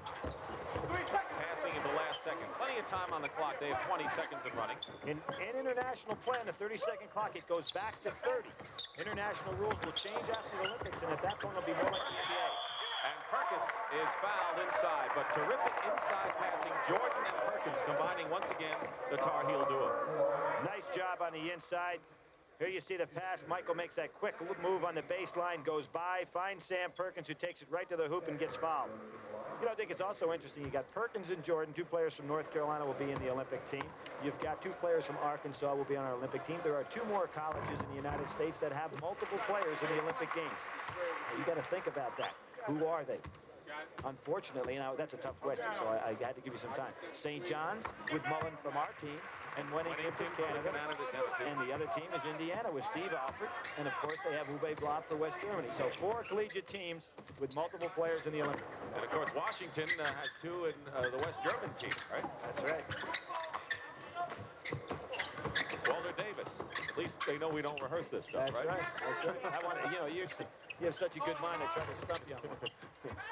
passing in the last second. Plenty of time on the clock. They have 20 seconds of running. In international play on the 30-second clock, it goes back to 30. International rules will change after the Olympics, and at that point it'll be more like the NBA. And Perkins is fouled inside, but terrific inside passing. Jordan and Perkins combining once again the Tar Heel duo. Nice job on the inside. Here you see the pass. Michael makes that quick move on the baseline, goes by, finds Sam Perkins, who takes it right to the hoop and gets fouled. You know, I think it's also interesting. You got Perkins and Jordan, 2 players from North Carolina will be in the Olympic team. You've got 2 players from Arkansas will be on our Olympic team. There are 2 more colleges in the United States that have multiple players in the Olympic Games. You got to think about that. Who are they? Unfortunately, now that's a tough question, so I had to give you some time. St. John's with Mullen from our team, and Wennington from Canada, and the other team is Indiana with Steve Alford, and of course they have Uwe Blab for West Germany. So 4 collegiate teams with multiple players in the Olympics. And of course Washington has 2 in the West German team, right? That's right. Walter Davis. At least they know we don't rehearse this stuff, That's right. That's right. I want to, you know, you have such a good mind. I try to stump you on it.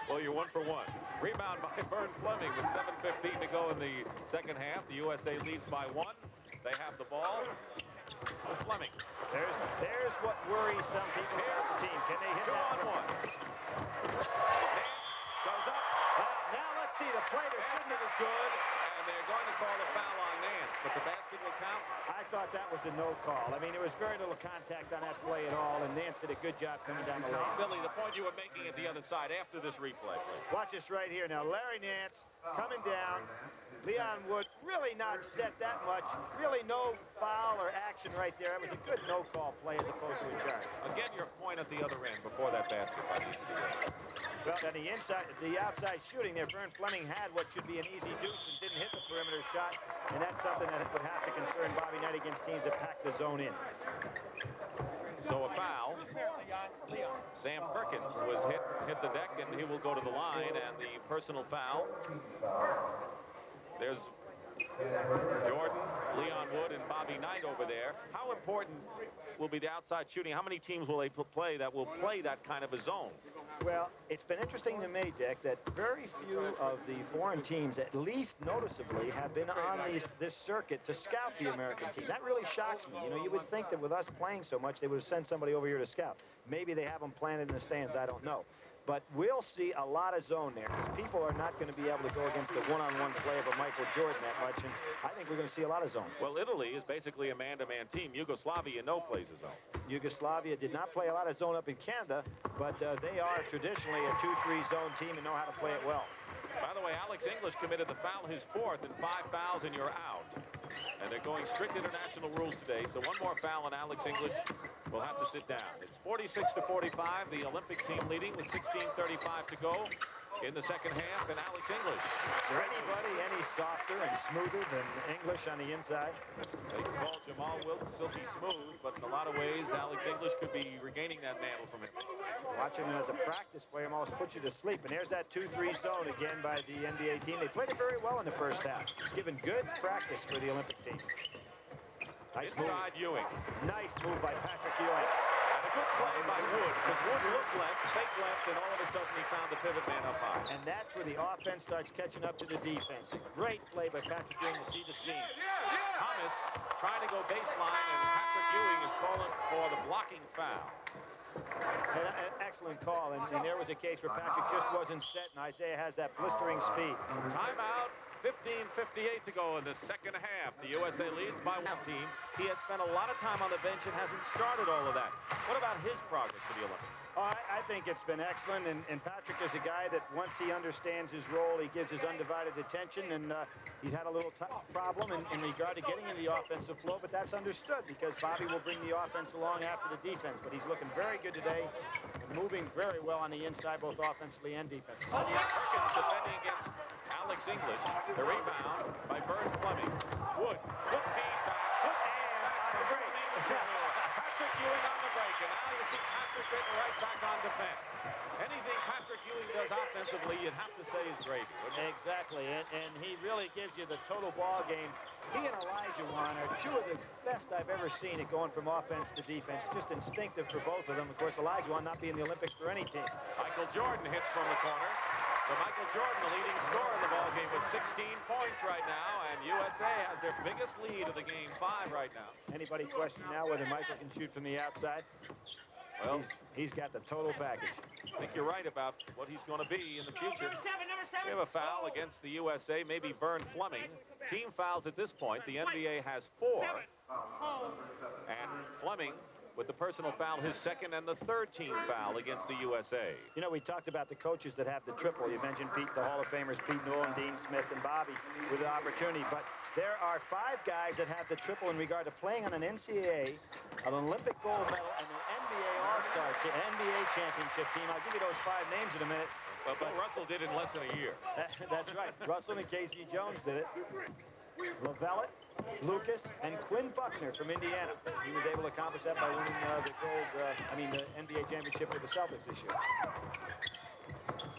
Well, you're 1 for 1. Rebound by Vern Fleming with 7:15 to go in the second half. The USA leads by 1. They have the ball. Fleming. There's what worries some people about the team. Can they hit 2 that? on 1. Nance goes up. Now let's see. The play to Basket is good, and they're going to call a foul on Nance, but the basket will count. I thought that was a no call. I mean, there was very little contact on that play at all, and Nance did a good job coming down the lane. Billy, the point you were making at the other side after this replay, please. Watch this right here. Now, Larry Nance coming down, Leon Wood really not set that much. Really no foul or action right there. It was a good no-call play as opposed to a charge. Again, your point at the other end before that basket by the Well, on the outside shooting there, Vern Fleming had what should be an easy deuce and didn't hit the perimeter shot, and that's something that would have to concern Bobby Knight against teams that pack the zone in. So a foul. Sam Perkins was hit the deck, and he will go to the line, and the personal foul. There's Jordan, Leon Wood, and Bobby Knight over there. How important will be the outside shooting? How many teams will they play that will play that kind of a zone? Well, it's been interesting to me, Dick, that very few of the foreign teams, at least noticeably, have been on this circuit to scout the American team. That really shocks me. You know, you would think that with us playing so much, they would have sent somebody over here to scout. Maybe they have them planted in the stands. I don't know. But we'll see a lot of zone there because people are not going to be able to go against the one-on-one play of a Michael Jordan that much, and I think we're going to see a lot of zone. Well, Italy is basically a man-to-man team. Yugoslavia plays a zone. Yugoslavia did not play a lot of zone up in Canada, but they are traditionally a 2-3 zone team and know how to play it well. By the way, Alex English committed the foul, his fourth, and 5 fouls, and you're out. And they're going strict international rules today, so one more foul, and Alex English will have to sit down. It's 46-45, the Olympic team leading with 16:35 to go in the second half, and Alex English. Is there anybody any softer and smoother than English on the inside? They call Jamal Wilkes silky smooth, but in a lot of ways, Alex English could be regaining that mantle from him. Watching him as a practice player almost puts you to sleep. And there's that 2-3 zone again by the NBA team. They played it very well in the first half. It's given good practice for the Olympic team. Nice Inside move. Ewing. Nice move by Patrick Ewing. And a good play by Wood, because Wood looked left, fake left, and all of a sudden he found the pivot man up high. And that's where the offense starts catching up to the defense. Great play by Patrick Ewing to see the seam. Thomas trying to go baseline, and Patrick Ewing is calling for the blocking foul. An excellent call, and there was a case where Patrick just wasn't set, and Isiah has that blistering speed. Timeout, 15:58 to go in the second half. The USA leads by 1 team. He has spent a lot of time on the bench and hasn't started all of that. What about his progress for the Olympics? Oh, I think it's been excellent, and Patrick is a guy that once he understands his role, he gives his undivided attention, and he's had a little problem in regard to getting into the offensive flow, but that's understood because Bobby will bring the offense along after the defense, but he's looking very good today, and moving very well on the inside, both offensively and defensively. Perkins defending against Alex English. The rebound by Vern Fleming. Wood, good feedback, good and on the break. Patrick Ewing on the break, and now you see Patrick getting right back on defense. Anything Patrick Ewing does offensively, you'd have to say is gravy. Exactly, and he really gives you the total ball game. He and Elijah Wan are two of the best I've ever seen at going from offense to defense. Just instinctive for both of them. Of course, Elijah Wan not being in the Olympics for any team. Michael Jordan hits from the corner. So Michael Jordan, the leading scorer in the ballgame with 16 points right now, and USA has their biggest lead of the game, 5 right now. Anybody question now whether Michael can shoot from the outside? Well, he's got the total package. I think you're right about what he's going to be in the future. We have a foul against the USA, maybe Vern Fleming. Team fouls at this point. The NBA has 4. And Fleming, with the personal foul, his second and the third team foul against the USA. You know, we talked about the coaches that have the triple. You mentioned Pete, the Hall of Famers, Pete Nolan, Dean Smith, and Bobby with an opportunity. But there are 5 guys that have the triple in regard to playing on an NCAA, an Olympic gold medal, and an NBA All-Star, NBA championship team. I'll give you those 5 names in a minute. Well, Bill Russell did in less than a year. That's right. Russell and Casey Jones did it. Lavellette, Lucas, and Quinn Buckner from Indiana. He was able to accomplish that by winning the NBA championship with the Celtics this year.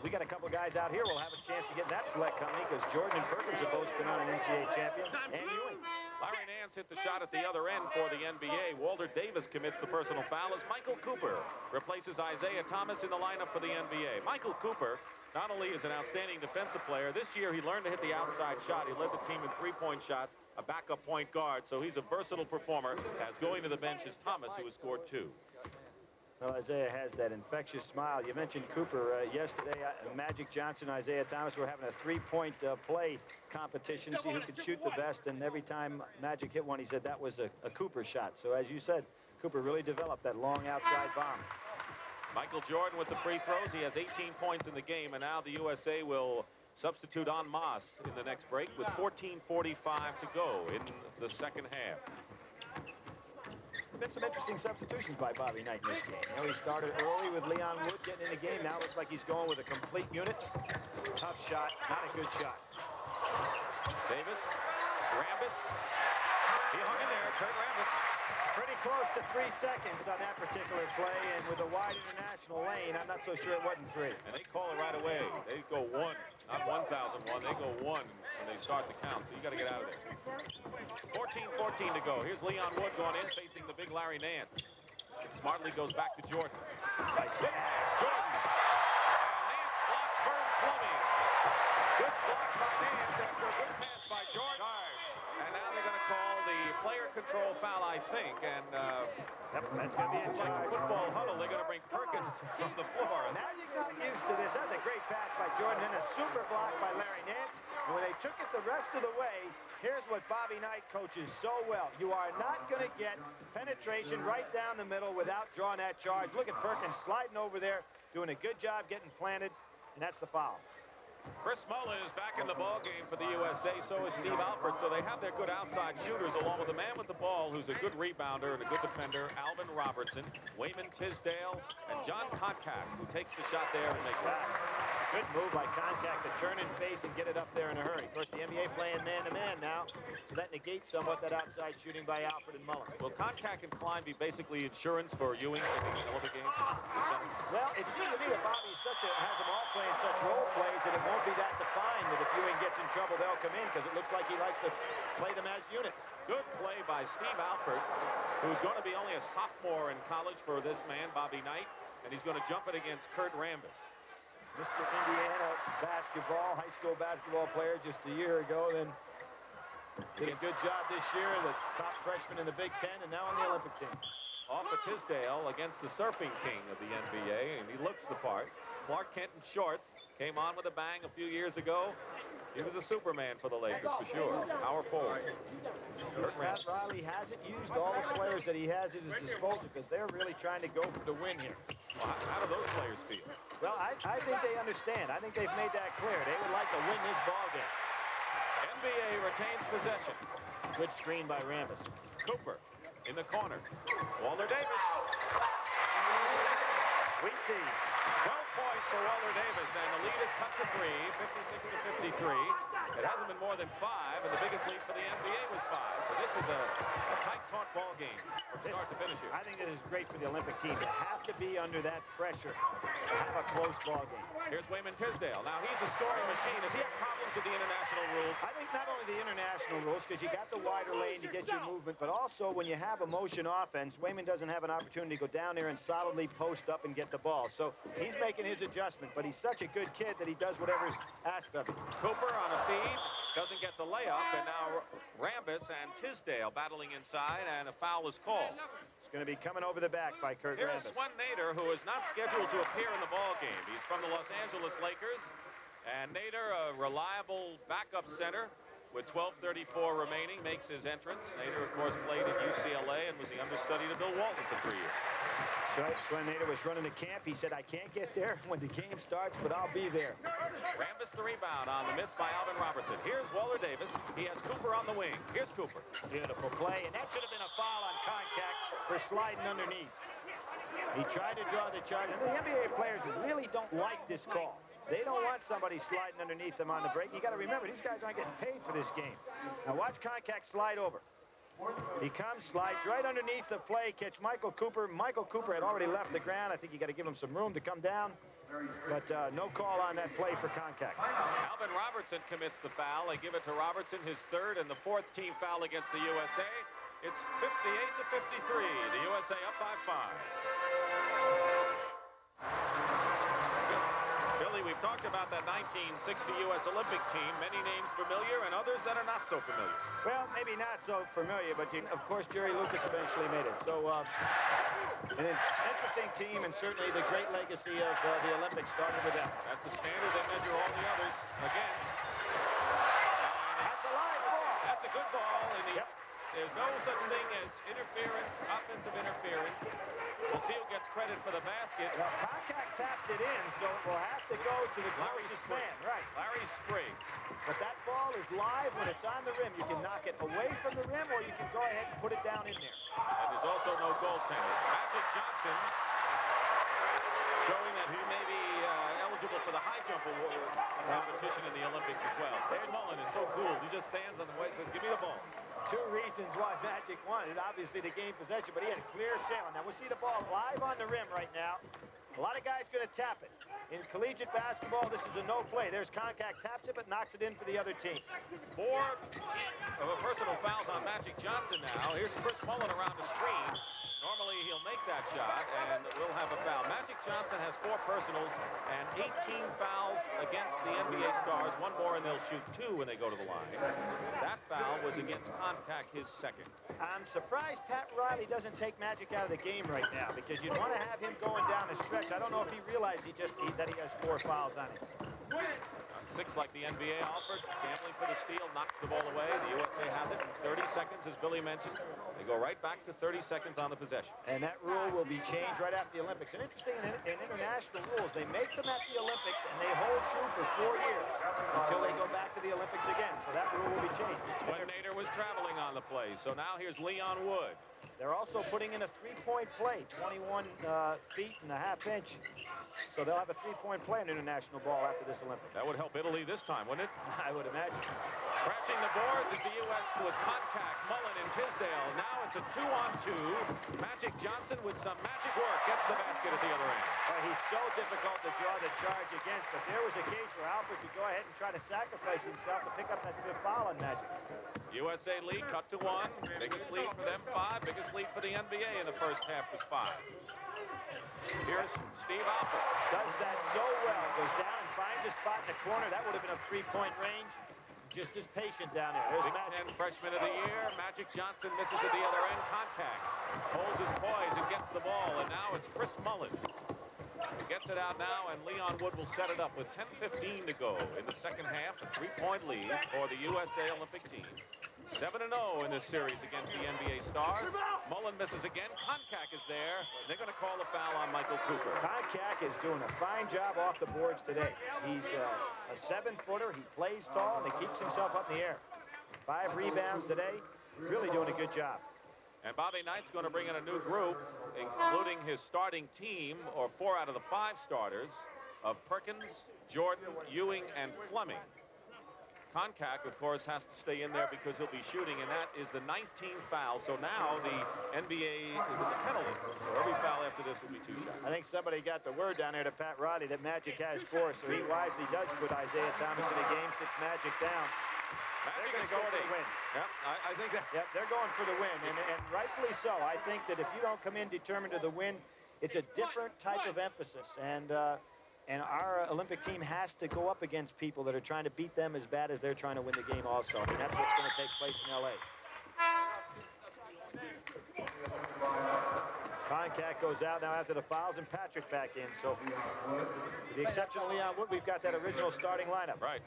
We got a couple guys out here. We'll have a chance to get in that select company because Jordan and Perkins have both been on an NCAA champion. And Ewing. Larry Nance hit the shot at the other end for the NBA. Walter Davis commits the personal foul as Michael Cooper replaces Isiah Thomas in the lineup for the NBA. Michael Cooper not only is an outstanding defensive player, this year he learned to hit the outside shot. He led the team in 3-point shots, a backup point guard, so he's a versatile performer, as going to the bench is Thomas, who has scored 2. Well, Isiah has that infectious smile. You mentioned Cooper yesterday. Magic Johnson, Isiah Thomas were having a 3-point play competition, see who could shoot the best, and every time Magic hit one, he said that was a Cooper shot. So as you said, Cooper really developed that long outside bomb. Michael Jordan with the free throws. He has 18 points in the game, and now the USA will substitute en masse in the next break with 14:45 to go in the second half. Been some interesting substitutions by Bobby Knight in this game. You know, he started early with Leon Wood getting in the game. Now looks like he's going with a complete unit. Tough shot, not a good shot. Davis, Rambis. He hung in there, Kurt Rambis. Pretty close to 3 seconds on that particular play, and with a wide international lane, I'm not so sure it wasn't 3. And they call it right away. They go 1, not 1001. They go 1 when they start the count, so you got to get out of there. 14:14 to go. Here's Leon Wood going in, facing the big Larry Nance. Smartly goes back to Jordan. Nice pass. Jordan. And Nance blocks Vern Fleming. Good block by Nance after a good pass by Jordan. And now they're going to call the player control foul, I think. And Yep, that's going to be a it's like a football huddle. They're going to bring Perkins from the floor. Now you got used to this. That's a great pass by Jordan and a super block by Larry Nance. And when they took it the rest of the way, here's what Bobby Knight coaches so well. You are not going to get penetration right down the middle without drawing that charge. Look at Perkins sliding over there, doing a good job getting planted, and that's the foul. Chris Mullin is back in the ball game for the USA. So is Steve Alford. So they have their good outside shooters, along with the man with the ball, who's a good rebounder and a good defender, Alvin Robertson, Wayman Tisdale, and John Kotkak, who takes the shot there and makes it. Good move by Kotkak to turn and face and get it up there in a hurry. Of course, the NBA playing man-to-man now, so that negates somewhat that outside shooting by Alford and Mullin. Will Kotkak and Klein be basically insurance for Ewing in the Olympic Games? Well, it seems to me that Bobby has them all playing such role plays that it won't be that defined that if Ewing gets in trouble, they'll come in, because it looks like he likes to play them as units. Good play by Steve Alford, who's going to be only a sophomore in college for this man, Bobby Knight, and he's going to jump it against Kurt Rambis. Mr. Indiana basketball, high school basketball player just a year ago, then did a good job this year, the top freshman in the Big Ten, and now on the Olympic team. Off of Tisdale against the surfing king of the NBA, and he looks the part. Clark Kent in shorts, came on with a bang a few years ago. He was a Superman for the Lakers, for sure. Power forward. Pat Riley hasn't used all the players that he has at his disposal, because they're really trying to go for the win here. Well, how do those players feel? Well, I think they understand. I think they've made that clear. They would like to win this ball game. NBA retains possession. Good screen by Rambis. Cooper in the corner. Walter Davis. Sweet D. 12 points for Walter Davis, and the lead is cut to 3, 56 to 53. It hasn't been more than 5, and the biggest lead for the NBA was 5. So this is a tight, taut ball game from start to finish here. I think it is great for the Olympic team to have to be under that pressure to have a close ball game. Here's Wayman Tisdale. Now, he's a scoring machine. Does he have problems with the international rules? I think not only the international rules, because you got the wider lane to get your movement, but also when you have a motion offense, Wayman doesn't have an opportunity to go down there and solidly post up and get the ball. So he's making his adjustment, but he's such a good kid that he does whatever's asked of him. Cooper on a feed, doesn't get the layup, and now Rambis and Tisdale battling inside, and a foul is called. It's going to be coming over the back by Kurt Here's Rambis. Swen Nader, who is not scheduled to appear in the ball game. He's from the Los Angeles Lakers, and Nader, a reliable backup center with 12:34 remaining, makes his entrance. Nader, of course, played at UCLA and was the understudy to Bill Walton for 3 years. Swen Nader was running the camp. He said, I can't get there when the game starts, but I'll be there. Rambis the rebound on the miss by Alvin Robertson. Here's Walter Davis. He has Cooper on the wing. Here's Cooper. Beautiful play, and that should have been a foul on Kotkak for sliding underneath. He tried to draw the charge. And the NBA players really don't like this call. They don't want somebody sliding underneath them on the break. You got to remember, these guys aren't getting paid for this game. Now watch Kotkak slide over. He comes, slides right underneath the play, catch Michael Cooper. Michael Cooper had already left the ground. I think you got to give him some room to come down. But no call on that play for Kotkak. Alvin Robertson commits the foul. They give it to Robertson, his third and the fourth team foul against the USA. It's 58 to 53. The USA up by 5. Billy, we've talked about that 1960 U.S. Olympic team. Many names familiar and others that are not so familiar. Well, maybe not so familiar, but of course Jerry Lucas eventually made it. So an interesting team, and certainly the great legacy of the Olympics started with them. That's the standard they measure all the others against. That's a live ball. That's a good ball. Yep. There's no such thing as interference, offensive interference. We'll see who gets credit. credit for the basket. Well, contact tapped it in, so it will have to go to the closest man. Right. Larry Spriggs. But that ball is live when it's on the rim. You can knock it away from the rim, or you can go ahead and put it down in there. And there's also no goaltender. Magic Johnson showing that he may be eligible for the high jump award competition in the Olympics as well. Chris Mullen is so cool. He just stands on the way and says, give me the ball. Two reasons why Magic won it. Obviously, the game possession, but he had a clear sailing. Now, we'll see the ball live on the rim right now. A lot of guys going to tap it. In collegiate basketball, this is a no play. There's contact, taps it, but knocks it in for the other team. 4 personal fouls on Magic Johnson now. Here's Chris Mullen around the screen. Normally, he'll make that shot, and we'll have a foul. Magic Johnson has 4 personals and 18 fouls against the NBA stars. One more, and they'll shoot 2 when they go to the line. That foul was against Contact, his second. I'm surprised Pat Riley doesn't take Magic out of the game right now, because you'd want to have him going down the stretch. I don't know if he realized that he has 4 fouls on him. 6 like the NBA. Alford gambling for the steal, knocks the ball away. The USA has it in 30 seconds, as Billy mentioned. They go right back to 30 seconds on the possession. And that rule will be changed right after the Olympics. And interesting, in international rules, they make them at the Olympics, and they hold true for 4 years until they go back to the Olympics again. So that rule will be changed. When Nader was traveling on the play. So now here's Leon Wood. They're also putting in a 3-point play, 21 feet and a half inch. So they'll have a 3-point play in international ball after this Olympics. That would help Italy this time, wouldn't it? I would imagine. Crashing the boards is the U.S. with contact. Mullen and Tisdale. Now it's a 2-on-2. Magic Johnson with some magic work gets the basket at the other end. He's so difficult to draw the charge against, but there was a case where Alford could go ahead and try to sacrifice himself to pick up that 5th foul on Magic. USA lead cut to 1. Biggest lead for them, 5. Biggest lead for the NBA in the first half was 5. Here's Steve Alford. Does that so well. Goes down and finds a spot in the corner. That would have been a 3-point range. Just as patient down there. There's Big Magic. 10 freshman of the year. Magic Johnson misses at the other end. Contact. Holds his poise and gets the ball. And now it's Chris Mullen. He gets it out now, and Leon Wood will set it up with 10:15 to go in the second half. A 3-point lead for the USA Olympic team. 7-0 in this series against the NBA stars. Mullen misses again. Konkak is there. They're going to call a foul on Michael Cooper. Konkak is doing a fine job off the boards today. He's a 7-footer. He plays tall, and he keeps himself up in the air. 5 rebounds today. Really doing a good job. And Bobby Knight's going to bring in a new group, including his starting team, or 4 out of the 5 starters, of Perkins, Jordan, Ewing, and Fleming. Konkak, of course, has to stay in there because he'll be shooting, and that is the 19th foul. So now the NBA is in the penalty. So every foul after this will be 2 shots. I think somebody got the word down there to Pat Riley that Magic has 4, so he wisely does put Isiah Thomas in the game, sits Magic down. Magic they're going to go for the win. Yep, I think that. Yep, they're going for the win, and rightfully so. I think that if you don't come in determined to the win, it's a different type of emphasis, and our Olympic team has to go up against people that are trying to beat them as bad as they're trying to win the game also. And that's what's going to take place in L.A. Konkak goes out now after the fouls, and Patrick back in. So, with the exception of Leon Wood, we've got that original starting lineup. Right.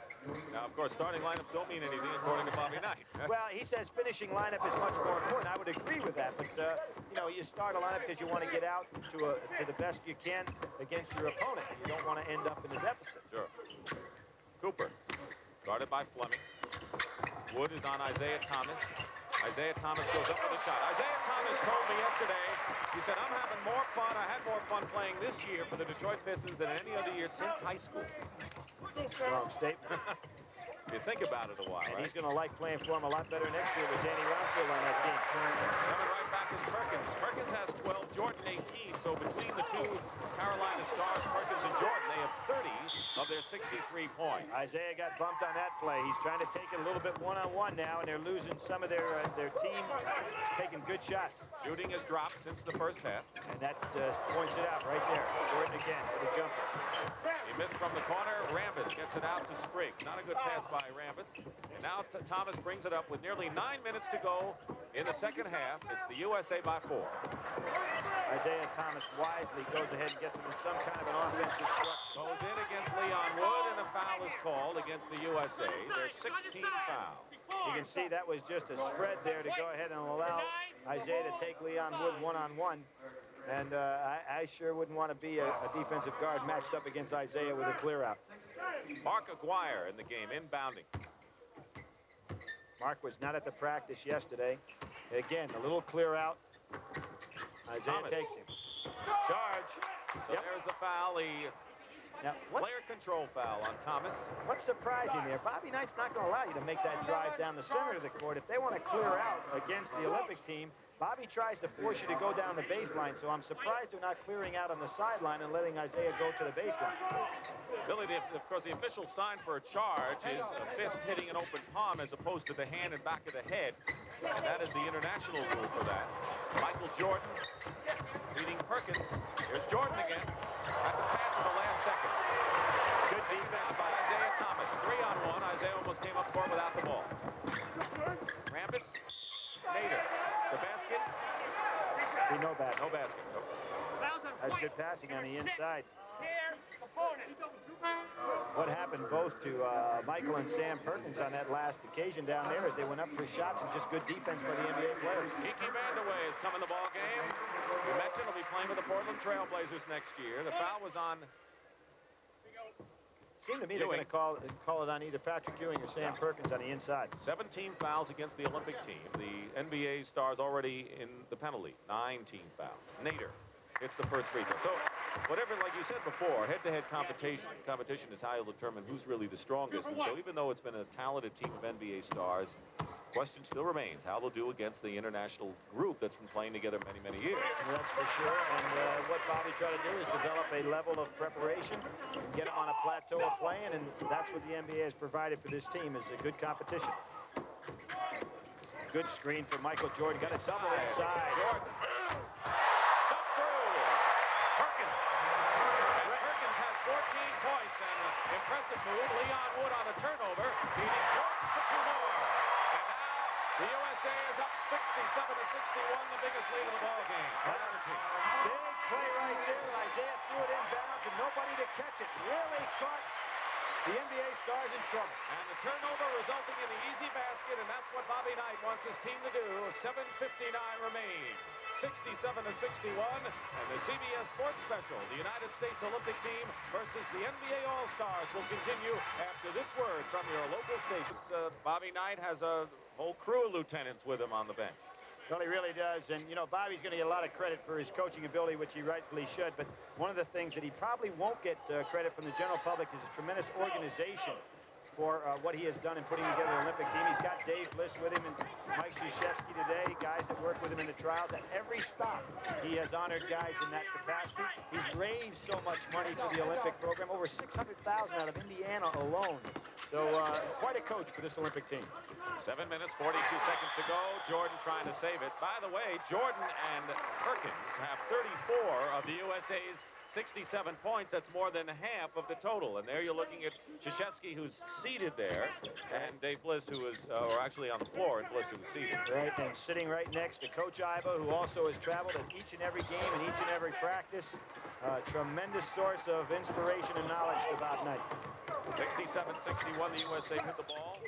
Now, of course, starting lineups don't mean anything according to Bobby Knight. Well, he says finishing lineup is much more important. I would agree with that, but you know, you start a lineup because you want to get out to the best you can against your opponent. You don't want to end up in a deficit. Sure. Cooper, guarded by Fleming. Wood is on Isiah Thomas. Isiah Thomas goes up with a shot. Isiah Thomas told me yesterday, he said, I'm having more fun. I had more fun playing this year for the Detroit Pistons than any other year since high school. Wrong statement. You think about it a while, and right? he's going to like playing for him a lot better next year with Danny Ronfield on that team. Coming right back is Perkins. Perkins has 12, Jordan 18. So between the 2 Carolina stars, Perkins and Jordan, they have 30 of their 63 points. Isiah got bumped on that play. He's trying to take it a little bit one-on-one now, and they're losing some of their team. Taking good shots. Shooting has dropped since the first half. And that points it out right there. Jordan again for the jumper. He missed from the corner. Rambis gets it out to Spriggs. Not a good pass by Rambis. And now Thomas brings it up with nearly 9 minutes to go in the second half. It's the USA by 4. Isiah Thomas wisely goes ahead and gets him in some kind of an offensive structure. Goes in against Leon Wood, and a foul is called against the USA. There's 16 fouls. You can see that was just a spread there to go ahead and allow Isiah to take Leon Wood one-on-one. And I sure wouldn't want to be a defensive guard matched up against Isiah with a clear out. Mark Aguirre in the game, inbounding. Mark was not at the practice yesterday. Again, a little clear out. Isiah Thomas takes him. Charge. So there's the foul. Now, Player control foul on Thomas. what's surprising there, Bobby Knight's not going to allow you to make that drive down the center of the court. If they want to clear out against the Olympic team, Bobby tries to force you to go down the baseline, so I'm surprised they're not clearing out on the sideline and letting Isiah go to the baseline. Billy, of course, the official sign for a charge is a fist hitting an open palm as opposed to the hand and back of the head. And that is the international rule for that. Michael Jordan beating Perkins. Here's Jordan again. At the pass in the last second. Good defense by Isiah Thomas. 3-on-1. Isiah almost came up court without the ball. Rambis. Nader. The basket. No basket. No basket. Nope. That's good passing on the inside. What happened both to Michael and Sam Perkins on that last occasion down there is they went up for shots and just good defense by the NBA players. Kiki Vandeweghe is coming the ball game. You mentioned he'll be playing with the Portland Trail Blazers next year. The foul was on. Seemed to me they're going to call it on either Patrick Ewing or Sam Perkins on the inside. 17 fouls against the Olympic team. The NBA stars already in the penalty. 19 fouls. Nader hits the first free throw. So whatever, like you said before, head-to-head competition is how you'll determine who's really the strongest. And so even though it's been a talented team of NBA stars, question still remains how they'll do against the international group that's been playing together many, many years. That's for sure. And what Bobby tried to do is develop a level of preparation and get them on a plateau of playing, and that's what the NBA has provided for this team, is a good competition. Good screen for Michael Jordan. Got a double inside. Jordan. Stuck through. Perkins. And Perkins has 14 points and an impressive move. Leon Wood on a turnover, beating Jordan for 2 more. The USA is up 67-61, the biggest lead of the ball game. Big play right there. Isiah threw it inbounds and nobody to catch it. Really caught the NBA stars in trouble. And the turnover resulting in the easy basket, and that's what Bobby Knight wants his team to do. 7:59 remain. 67-61, and the CBS Sports Special, the United States Olympic team versus the NBA All-Stars, will continue after this word from your local station. Bobby Knight has a whole crew of lieutenants with him on the bench. Well, he really does. And, you know, Bobby's going to get a lot of credit for his coaching ability, which he rightfully should. But one of the things that he probably won't get credit from the general public is his tremendous organization for what he has done in putting together the Olympic team. He's got Dave Bliss with him and Mike Krzyzewski today, guys that work with him in the trials. At every stop, he has honored guys in that capacity. He's raised so much money for the Olympic program, over $600,000 out of Indiana alone. So quite a coach for this Olympic team. 7 minutes, 42 seconds to go. Jordan trying to save it. By the way, Jordan and Perkins have 34 of the USA's 67 points. That's more than half of the total. And there you're looking at Krzyzewski, who's seated there, and Dave Bliss, who is, or actually on the floor, and Bliss, who is seated. Right, and sitting right next to Coach Iba, who also has traveled at each and every game and each and every practice. Tremendous source of inspiration and knowledge to Bob Knight. 67-61, the USA hit the ball.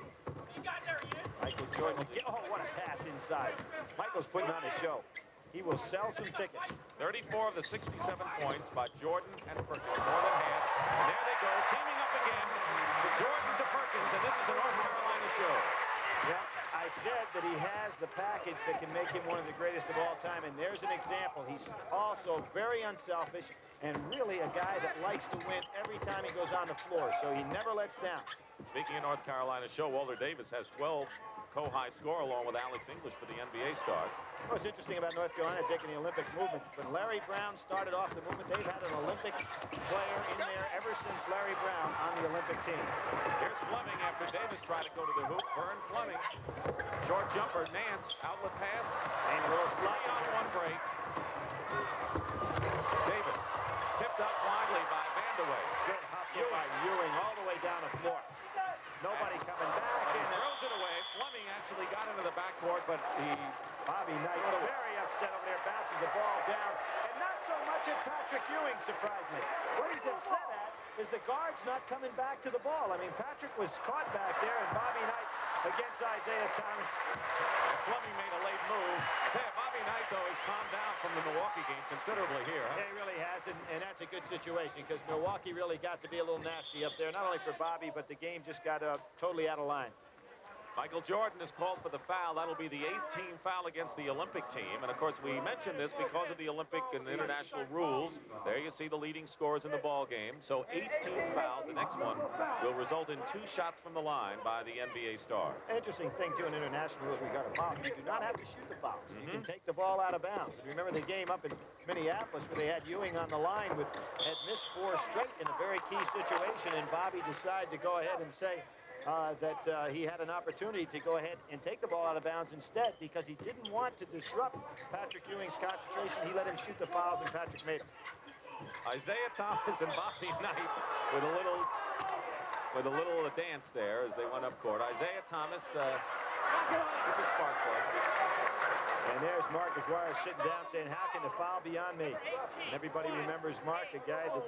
Michael Jordan, oh, what a pass inside. Michael's putting on a show. He will sell some tickets. 34 of the 67 points by Jordan and Perkins, more than half. And there they go, teaming up again. To Jordan to Perkins, and this is a North Carolina show. Yeah, I said that he has the package that can make him one of the greatest of all time, and there's an example. He's also very unselfish and really a guy that likes to win every time he goes on the floor, so he never lets down. Speaking of North Carolina show, Walter Davis has 12 co-high score along with Alex English for the NBA stars. What's interesting about North Carolina taking the Olympic movement, when Larry Brown started off the movement, they've had an Olympic player in there ever since Larry Brown on the Olympic team. Here's Fleming after Davis tried to go to the hoop. Vern Fleming. Short jumper, Nance, outlet pass. And a little slide on one break. Davis tipped up widely by Vandeweghe. Good hustle by Ewing all the way down the floor. Nobody coming back. And throws it away. Fleming actually got into the backcourt, but Bobby Knight very upset over there, bounces the ball down. And not so much at Patrick Ewing, surprisingly. What he's upset at is the guard's not coming back to the ball. I mean, Patrick was caught back there, and Bobby Knight against Isiah Thomas. And Fleming made a late move. Bobby Bobby Knight, though, has calmed down from the Milwaukee game considerably here. Huh? Yeah, he really has, and that's a good situation because Milwaukee really got to be a little nasty up there, not only for Bobby, but the game just got totally out of line. Michael Jordan is called for the foul. That'll be the 8th team foul against the Olympic team. And, of course, we mentioned this because of the Olympic and international rules. There you see the leading scorers in the ball game. So 8 team fouls. The next one will result in 2 shots from the line by the NBA stars. Interesting thing, too, in international rules regarding fouls. You do not have to shoot the fouls. You can take the ball out of bounds. If you remember the game up in Minneapolis where they had Ewing on the line had missed 4 straight in a very key situation, and Bobby decided to go ahead and say, that he had an opportunity to go ahead and take the ball out of bounds instead because he didn't want to disrupt Patrick Ewing's concentration. He let him shoot the fouls, and Patrick made it. Isiah Thomas and Bobby Knight with a little dance there as they went up court. Isiah Thomas, this is spark play. And there's Mark McGuire sitting down saying, how can the foul be on me? And everybody remembers Mark, a guy that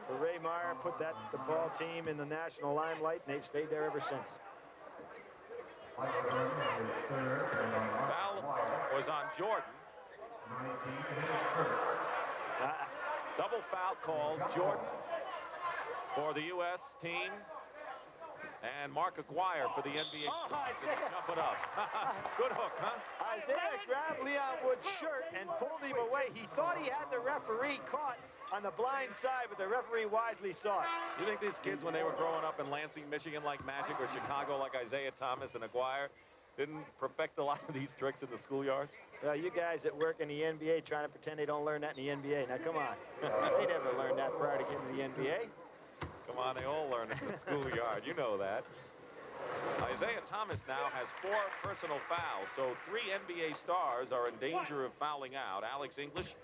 for Ray Meyer put the ball team in the national limelight, and they've stayed there ever since. Foul was on Jordan. Double foul called. Jordan for the U.S. team. And Mark Aguirre for the NBA. Jump it up. Good hook, huh? Isiah grabbed Leon Wood's shirt and pulled him away. He thought he had the referee caught on the blind side, but the referee wisely saw it. You think these kids, when they were growing up in Lansing, Michigan, like Magic, or Chicago, like Isiah Thomas and Aguirre, didn't perfect a lot of these tricks in the schoolyards? Well, you guys that work in the NBA trying to pretend they don't learn that in the NBA. Now, come on. They never learned that prior to getting to the NBA. Come on, they all learn it in the schoolyard. You know that. Isiah Thomas now has 4 personal fouls, so 3 NBA stars are in danger of fouling out. Alex English,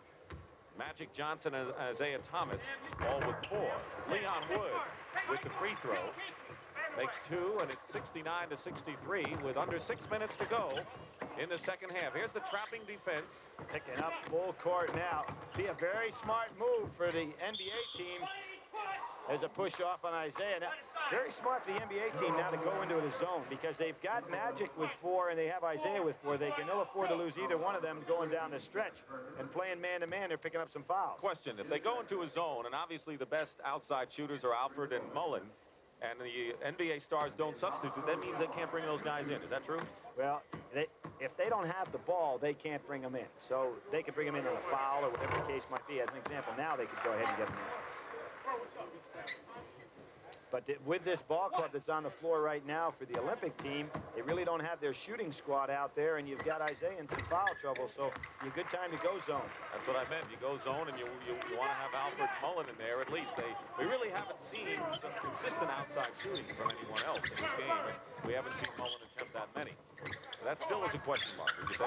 Magic Johnson, and Isiah Thomas, all with 4. Leon Wood with the free throw makes 2, and it's 69-63 with under 6 minutes to go in the second half. Here's the trapping defense. Picking up full court now. Be a very smart move for the NBA team. There's a push off on Isiah. Now, very smart for the NBA team now to go into the zone because they've got Magic with 4 and they have Isiah with 4. They can ill afford to lose either one of them going down the stretch. And playing man-to-man, they're picking up some fouls. Question, if they go into a zone, and obviously the best outside shooters are Alford and Mullen, and the NBA stars don't substitute, that means they can't bring those guys in. Is that true? Well, if they don't have the ball, they can't bring them in. So they can bring them in on a foul or whatever the case might be. As an example, now they could go ahead and get them in. But with this ball club that's on the floor right now for the Olympic team, they really don't have their shooting squad out there, and you've got Isiah in some foul trouble, so it's a good time to go zone. That's what I meant. You go zone, and you want to have Alford Mullen in there at least. We really haven't seen some consistent outside shooting from anyone else in this game, and we haven't seen Mullen attempt that many. So that still is a question mark, would you say?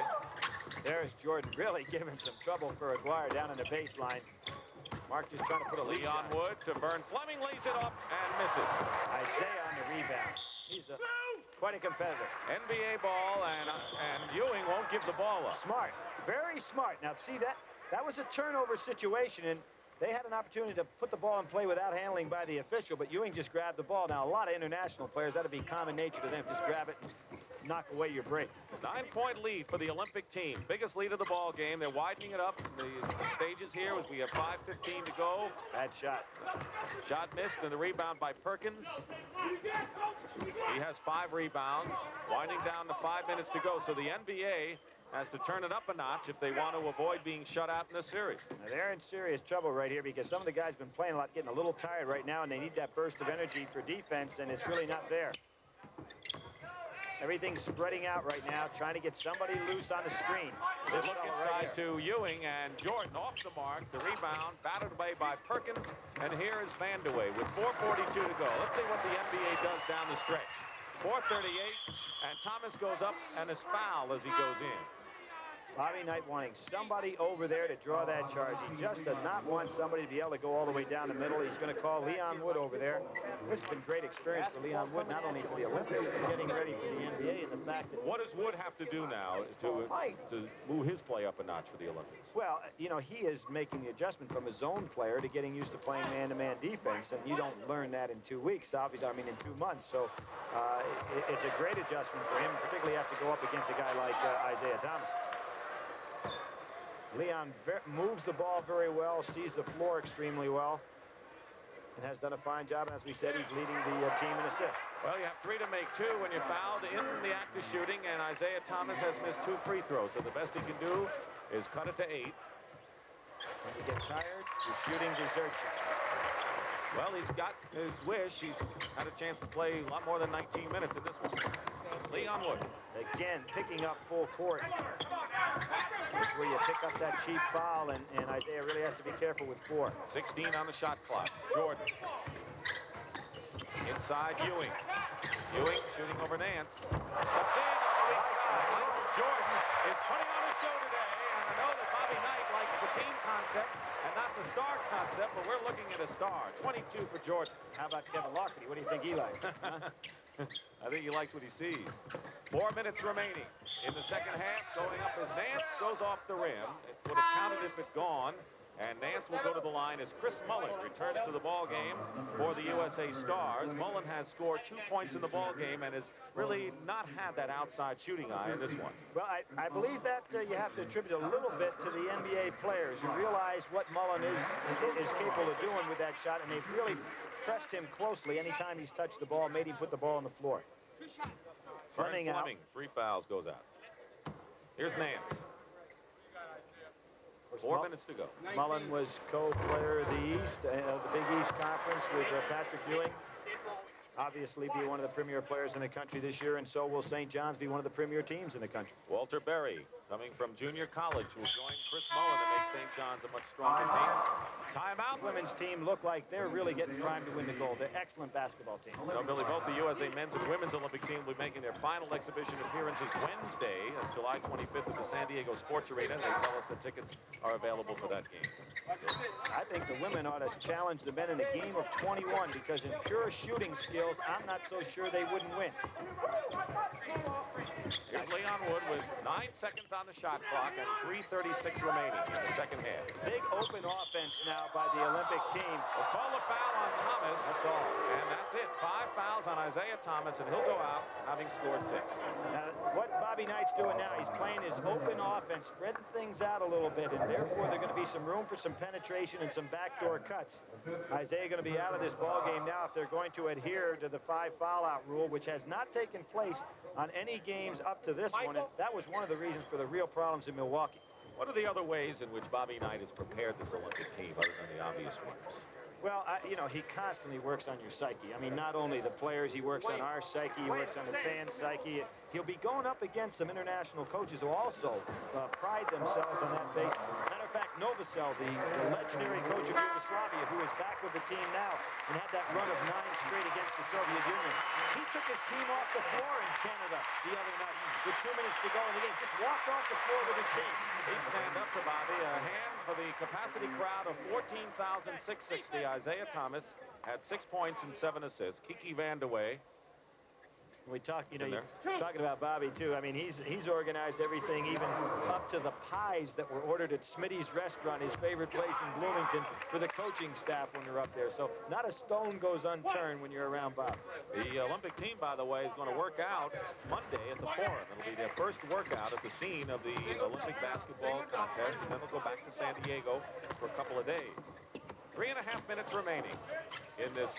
There's Jordan really giving some trouble for Aguirre down on the baseline. Mark just trying to put a lead Leon Wood to Vern Fleming, lays it up and misses. Isiah on the rebound. He's quite a competitor. NBA ball, and Ewing won't give the ball up. Smart, very smart. Now see that was a turnover situation, and they had an opportunity to put the ball in play without handling by the official, but Ewing just grabbed the ball. Now a lot of international players, that'd be common nature to them. Just grab it and knock away your break. 9-point lead for the Olympic team. Biggest lead of the ball game. They're widening it up. The stages here as we have 5:15 to go. Bad shot. Shot missed, and the rebound by Perkins. He has 5 rebounds. Winding down to 5 minutes to go. So the NBA has to turn it up a notch if they want to avoid being shut out in this series. Now they're in serious trouble right here because some of the guys have been playing a lot, getting a little tired right now, and they need that burst of energy for defense, and it's really not there. Everything's spreading out right now, trying to get somebody loose on the screen. They look inside to Ewing, and Jordan off the mark. The rebound batted away by Perkins, and here is Vandeweghe with 4:42 to go. Let's see what the NBA does down the stretch. 4:38, and Thomas goes up and is fouled as he goes in. Bobby Knight wanting somebody over there to draw that charge. He just does not want somebody to be able to go all the way down the middle. He's going to call Leon Wood over there. This has been great experience for Leon Wood, not only for the Olympics, but getting ready for the NBA, and the fact that... What does Wood have to do now to move his play up a notch for the Olympics? Well, you know, he is making the adjustment from a zone player to getting used to playing man-to-man defense, and you don't learn that in 2 weeks, obviously, I mean in 2 months. So it's a great adjustment for him, particularly have to go up against a guy like Isiah Thomas. Leon moves the ball very well, sees the floor extremely well, and has done a fine job. And as we said, he's leading the team in assists. Well, you have 3 to make 2 when you're fouled in the act of shooting, and Isiah Thomas has missed 2 free throws. So the best he can do is cut it to 8. When you get tired, your shooting deserts you. Well, he's got his wish. He's had a chance to play a lot more than 19 minutes in this one. Leon Wood. Again, picking up full court. That's where you pick up that cheap foul, and Isiah really has to be careful with 4. 16 on the shot clock. Jordan. Inside Ewing. Ewing shooting over Nance. Steps in on the weak side. Michael Jordan is putting on a show today. And I know that Bobby Knight likes the team concept and not the star concept, but we're looking at a star. 22 for Jordan. How about Kevin McHale? What do you think he likes? I think he likes what he sees. 4 minutes remaining in the second half. Going up as Nance goes off the rim. It would have counted if it gone. And Nance will go to the line as Chris Mullen returns to the ball game for the USA Stars. Mullen has scored 2 points in the ball game and has really not had that outside shooting eye in this one. Well, I believe that you have to attribute a little bit to the NBA players who realize what Mullen is capable of doing with that shot, and they've really pressed him closely anytime he's touched the ball, made him put the ball on the floor. Fleming, 3 fouls, goes out. Here's Nance. 4 minutes to go. Mullen was co-player of the East, the Big East Conference with Patrick Ewing. Obviously be one of the premier players in the country this year, and so will St. John's be one of the premier teams in the country. Walter Berry, coming from junior college, will join Chris Mullen to make St. John's a much stronger team. Timeout. Women's team look like they're really getting primed to win the gold. They're an excellent basketball team. No, Billy, both the USA men's and women's Olympic team will be making their final exhibition appearances Wednesday. That's July 25th at the San Diego Sports Arena. They tell us the tickets are available for that game. I think the women ought to challenge the men in a game of 21, because in pure shooting skills, I'm not so sure they wouldn't win. Here's Leon Wood with 9 seconds on the shot clock and 3:36 remaining in the second half. Big open offense now by the Olympic team. We'll call a foul on Thomas. That's all. And that's it. 5 fouls on Isiah Thomas, and he'll go out having scored 6. Now, what Bobby Knight's doing now, he's playing his open offense, spreading things out a little bit, and therefore there's going to be some room for some penetration and some backdoor cuts. Isiah going to be out of this ball game now if they're going to adhere to the 5 foul-out rule, which has not taken place on any games up to this one, and that was one of the reasons for the real problems in Milwaukee. What are the other ways in which Bobby Knight has prepared this Olympic team, other than the obvious ones? Well, you know, he constantly works on your psyche. I mean, not only the players, he works on our psyche, he works on the fan psyche. He'll be going up against some international coaches who also pride themselves on that basis. Matter of fact, Novosel, the legendary coach of Yugoslavia, who is back with the team now and had that run of 9 straight against the Soviet Union. He took his team off the floor in Canada the other night with 2 minutes to go in the game. Just walked off the floor with his team. He stand up to Bobby. A hand for the capacity crowd of 14,660. Isiah Thomas had 6 points and 7 assists. Kiki Vandeweghe. We talk, you know, talking about Bobby too. I mean, he's organized everything, even up to the pies that were ordered at Smitty's restaurant, his favorite place in Bloomington, for the coaching staff when they're up there. So not a stone goes unturned when you're around Bob. The Olympic team, by the way, is going to work out Monday at the Forum. It'll be their first workout at the scene of the Olympic basketball contest, and then they'll go back to San Diego for a couple of days. 3.5 minutes remaining in this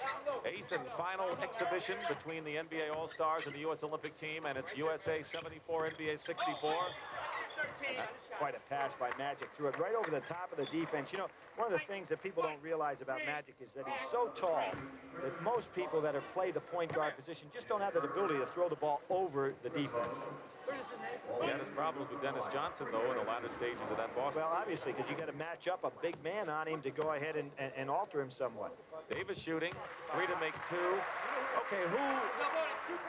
8th and final exhibition between the NBA All-Stars and the U.S. Olympic team, and it's USA 74, NBA 64. That's quite a pass by Magic. Threw it right over the top of the defense. You know, one of the things that people don't realize about Magic is that he's so tall that most people that have played the point guard position just don't have that ability to throw the ball over the defense. He had his problems with Dennis Johnson, though, in the latter stages of that Boston. Well, obviously, because you got to match up a big man on him to go ahead and alter him somewhat. Davis shooting, 3 to make 2. Okay, who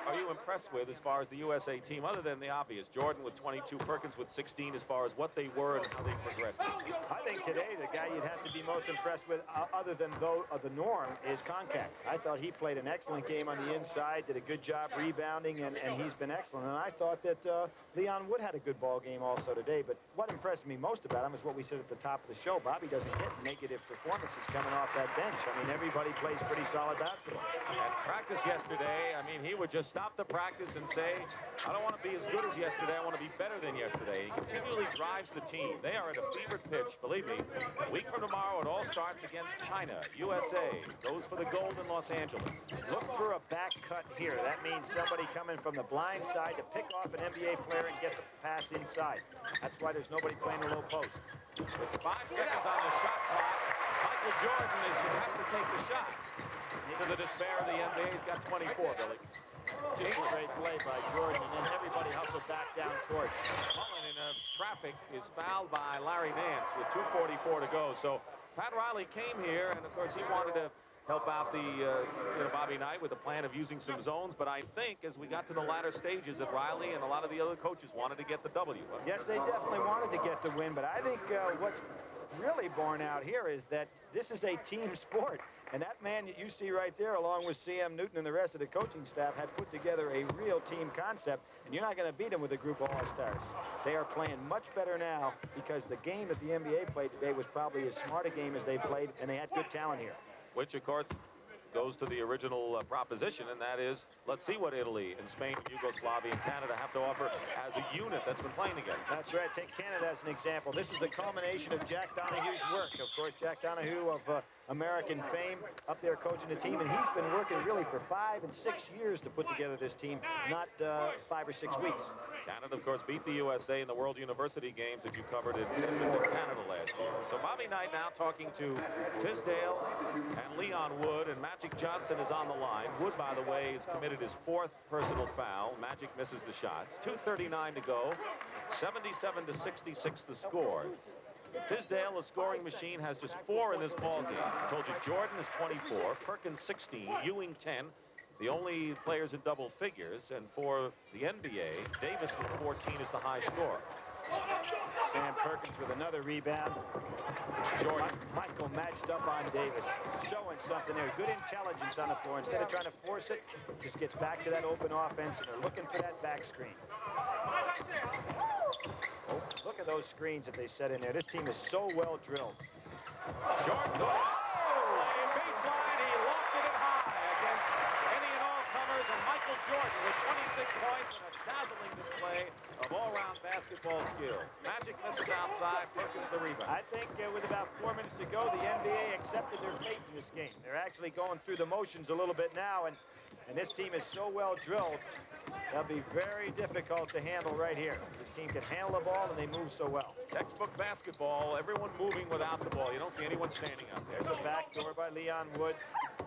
are you impressed with as far as the USA team, other than the obvious? Jordan with 22, Perkins with 16, as far as what they were and how they progressed. I think today the guy you'd have to be most impressed with, other than the norm, is Concact. I thought he played an excellent game on the inside, did a good job rebounding, and he's been excellent. And I thought that Leon Wood had a good ball game also today. But what impressed me most about him is what we said at the top of the show. Bobby doesn't get negative performances coming off that bench. I mean, everybody plays pretty solid basketball. At practice yesterday, I mean, he would just stop the practice and say, I don't want to be as good as yesterday. I want to be better than yesterday. He continually drives the team. They are at a fevered pitch, believe me. A week from tomorrow, it all starts against China. USA goes for the gold in Los Angeles. Look for a back cut here. That means somebody coming from the blind side to pick off an NBA player and get the pass inside. That's why there's nobody playing the low post. It's 5 seconds on the shot clock. Michael Jordan has to take the shot. To the despair of the NBA, he's got 24, Billy. Just a great play by Jordan, and then everybody hustled back down court. Mullen in traffic is fouled by Larry Nance with 2:44 to go. So Pat Riley came here, and of course he wanted to help out the Bobby Knight with the plan of using some zones. But I think as we got to the latter stages that Riley and a lot of the other coaches wanted to get the W. Yes, they definitely wanted to get the win, but I think what's really borne out here is that this is a team sport. And that man that you see right there, along with C.M. Newton and the rest of the coaching staff, had put together a real team concept, and you're not going to beat them with a group of all-stars. They are playing much better now because the game that the NBA played today was probably as smart a game as they played, and they had good talent here. Which, of course, goes to the original proposition, and that is, let's see what Italy and Spain and Yugoslavia and Canada have to offer as a unit that's been playing together. That's right. Take Canada as an example. This is the culmination of Jack Donahue's work. Of course, Jack Donahue of American fame up there coaching the team, and he's been working really for 5 and 6 years to put together this team, not 5 or 6 weeks. Canada, of course, beat the USA in the World University Games that you covered in Edmonton, Canada last year. So Bobby Knight now talking to Tisdale and Leon Wood, and Magic Johnson is on the line. Wood, by the way, has committed his 4th personal foul. Magic misses the shots. 2:39 to go. 77 to 66 the score. Tisdale, a scoring machine, has just 4 in this ball game. I told you Jordan is 24, Perkins 16, Ewing 10. The only players in double figures, and for the NBA, Davis with 14 is the high scorer. Sam Perkins with another rebound. Jordan. Michael matched up on Davis, showing something there. Good intelligence on the floor. Instead of trying to force it, just gets back to that open offense, and they're looking for that back screen. Oh, look at those screens that they set in there. This team is so well drilled. Jordan goes. Baseline, he lofted it high against any and all comers, and Michael Jordan with 26 points and a dazzling display of all-round basketball skill. Magic misses outside, Perkins the rebound. I think with about 4 minutes to go, the NBA accepted their fate in this game. They're actually going through the motions a little bit now, and this team is so well drilled, that'll be very difficult to handle right here. This team can handle the ball, and they move so well. Textbook basketball, everyone moving without the ball. You don't see anyone standing out there. There's a backdoor by Leon Wood.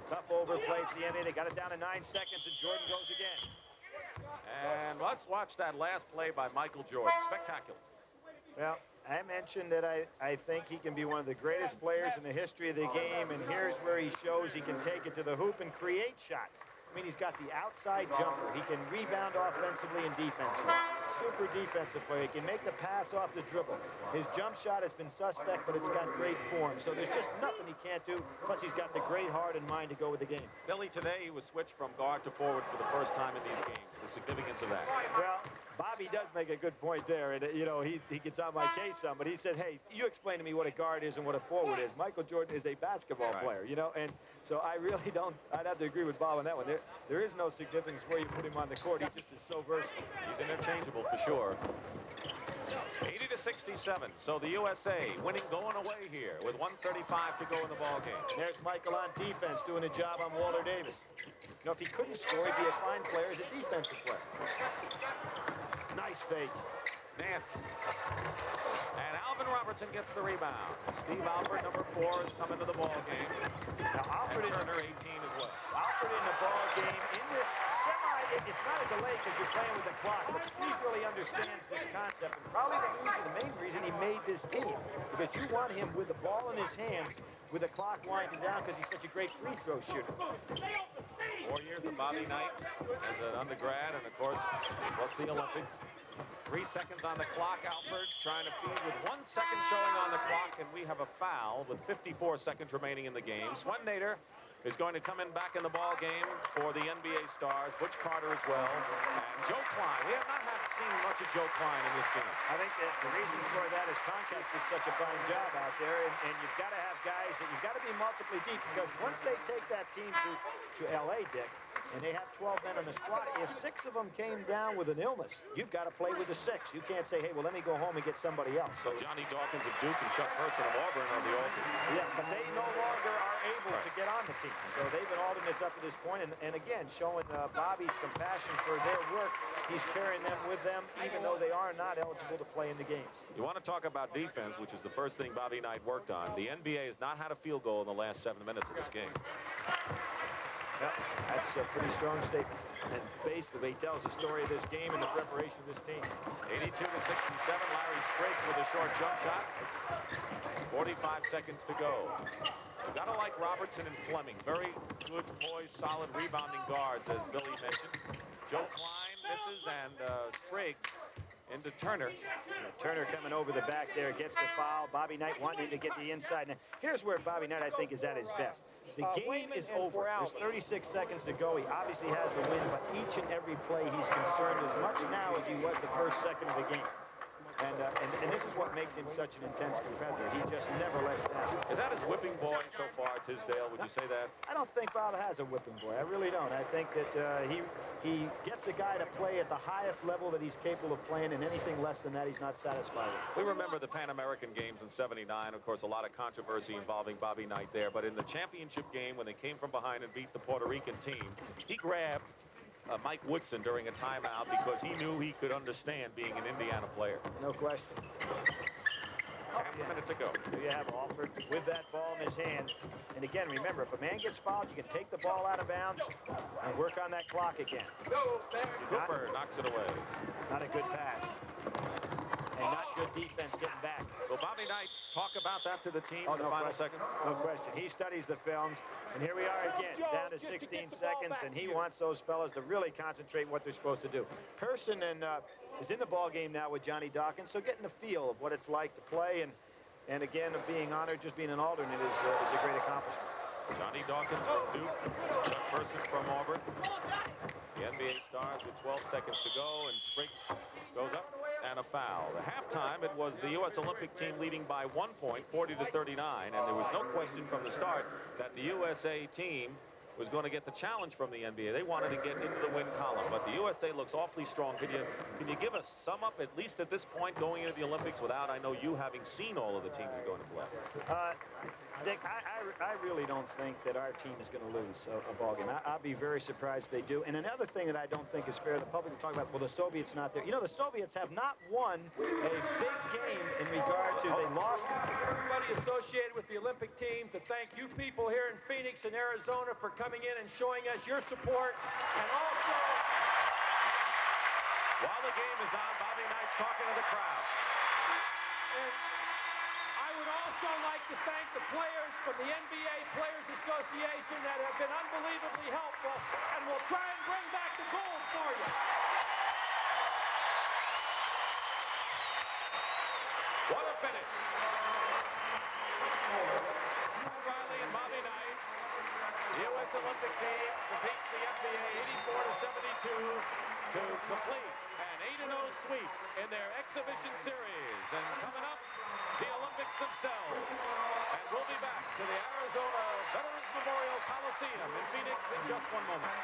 Tough overplay to the NBA. They got it down to 9 seconds, and Jordan goes again. And let's watch that last play by Michael Jordan. Spectacular. Well, I mentioned that I think he can be one of the greatest players in the history of the game, and here's where he shows he can take it to the hoop and create shots. I mean, he's got the outside jumper. He can rebound offensively and defensively. Super defensive player. He can make the pass off the dribble. His jump shot has been suspect, but it's got great form. So there's just nothing he can't do. Plus, he's got the great heart and mind to go with the game. Billy, today he was switched from guard to forward for the first time in these games. The significance of that. Well, Bobby does make a good point there, and he gets on my case some, but he said, hey, you explain to me what a guard is and what a forward is. Michael Jordan is a basketball player, and so I really don't, I'd have to agree with Bob on that one. There is no significance where you put him on the court. He just is so versatile. He's interchangeable for sure. 80 to 67. So the USA winning going away here with 1:35 to go in the ball game. There's Michael on defense doing a job on Walter Davis. If he couldn't score, he'd be a fine player as a defensive player. Nice fake. Nance. And Alvin Robertson gets the rebound. Steve Alford, number 4, has come into the ball game. Now Alford and Turner, 18 as well. Alford in the ball game in this it's not a delay because you're playing with the clock, but Steve really understands this concept, and probably the main reason he made this team, because you want him with the ball in his hands with the clock winding down because he's such a great free throw shooter. 4 years of Bobby Knight as an undergrad, and of course, plus the Olympics. 3 seconds on the clock. Alford trying to feed with 1 second showing on the clock, and we have a foul with 54 seconds remaining in the game. Swen Nader is going to come in back in the ball game for the NBA stars. Butch Carter as well. And Joe Klein. We have not had seen much of Joe Klein in this game. I think that the reason for that is Concat did such a fine job out there, and you've got to have guys that you've got to be multiply deep, because once they take that team to L.A., Dick, and they have 12 men on the squad, if 6 of them came down with an illness, you've got to play with the 6. You can't say, hey, well, let me go home and get somebody else. So Johnny Dawkins of Duke and Chuck Person of Auburn are the alternates. Yeah, but they no longer are able to get on the team. So they've been alternates up to this point, and again, showing Bobby's compassion for their work. He's carrying them with them, even though they are not eligible to play in the games. You want to talk about defense, which is the first thing Bobby Knight worked on. The NBA has not had a field goal in the last 7 minutes of this game. Yep, that's a pretty strong statement, and basically tells the story of this game and the preparation of this team. 82 to 67, Larry Spriggs with a short jump shot. 45 seconds to go. You gotta like Robertson and Fleming. Very good, poised, solid rebounding guards, as Billy mentioned. Joe Klein misses, and Spriggs into Turner. Turner coming over the back there, gets the foul. Bobby Knight wanting to get the inside. Now, here's where Bobby Knight, I think, is at his best. The game is over. There's 36 seconds to go. He obviously has the win, but each and every play he's concerned as much now as he was the first second of the game. And this is what makes him such an intense competitor. He just never lets down. Is that his whipping boy so far, Tisdale? Would you say that? I don't think Bob has a whipping boy. I really don't. I think that he gets a guy to play at the highest level that he's capable of playing, and anything less than that he's not satisfied with. We remember the Pan American games in '79. Of course, a lot of controversy involving Bobby Knight there. But in the championship game, when they came from behind and beat the Puerto Rican team, he grabbed Mike Woodson during a timeout because he knew he could understand being an Indiana player. No question. Half a minute to go. Here you have Alford with that ball in his hand. And again, remember, if a man gets fouled, you can take the ball out of bounds and work on that clock again. Cooper knocks it away. Not a good pass. And not good defense getting back. Will Bobby Knight talk about that to the team in the final seconds? No question. He studies the films, and here we are again, down to 16 seconds, and he wants those fellas to really concentrate what they're supposed to do. Person is in the ball game now with Johnny Dawkins, so getting the feel of what it's like to play, and again, of being honored, just being an alternate is a great accomplishment. Johnny Dawkins from Duke, Chuck Person from Auburn. The NBA Stars with 12 seconds to go, and Spriggs goes up, and a foul. At halftime, it was the U.S. Olympic team leading by 1 point, 40 to 39, and there was no question from the start that the USA team was going to get the challenge from the NBA. They wanted to get into the win column, but the USA looks awfully strong. Can you give us sum up, at least at this point, going into the Olympics without, I know, you having seen all of the teams you're going to play? Dick, I really don't think that our team is going to lose a ball game. I'll be very surprised if they do. And another thing that I don't think is fair, the public will talk about, well, the Soviets not there. You know, the Soviets have not won a big game in regard to they lost. Everybody associated with the Olympic team, to thank you people here in Phoenix and Arizona for coming in and showing us your support. And also, while the game is on, Bobby Knight's talking to the crowd. And I would also like to thank the players from the NBA Players Association that have been unbelievably helpful, and will try and bring back the gold for you. What a finish. Riley and Bobby Knight. The U.S. Olympic team defeats the NBA 84 to 72 to complete an 8-0 sweep in their exhibition series. And coming up, the Olympics themselves. And we'll be back to the Arizona Veterans Memorial Coliseum in Phoenix in just 1 moment.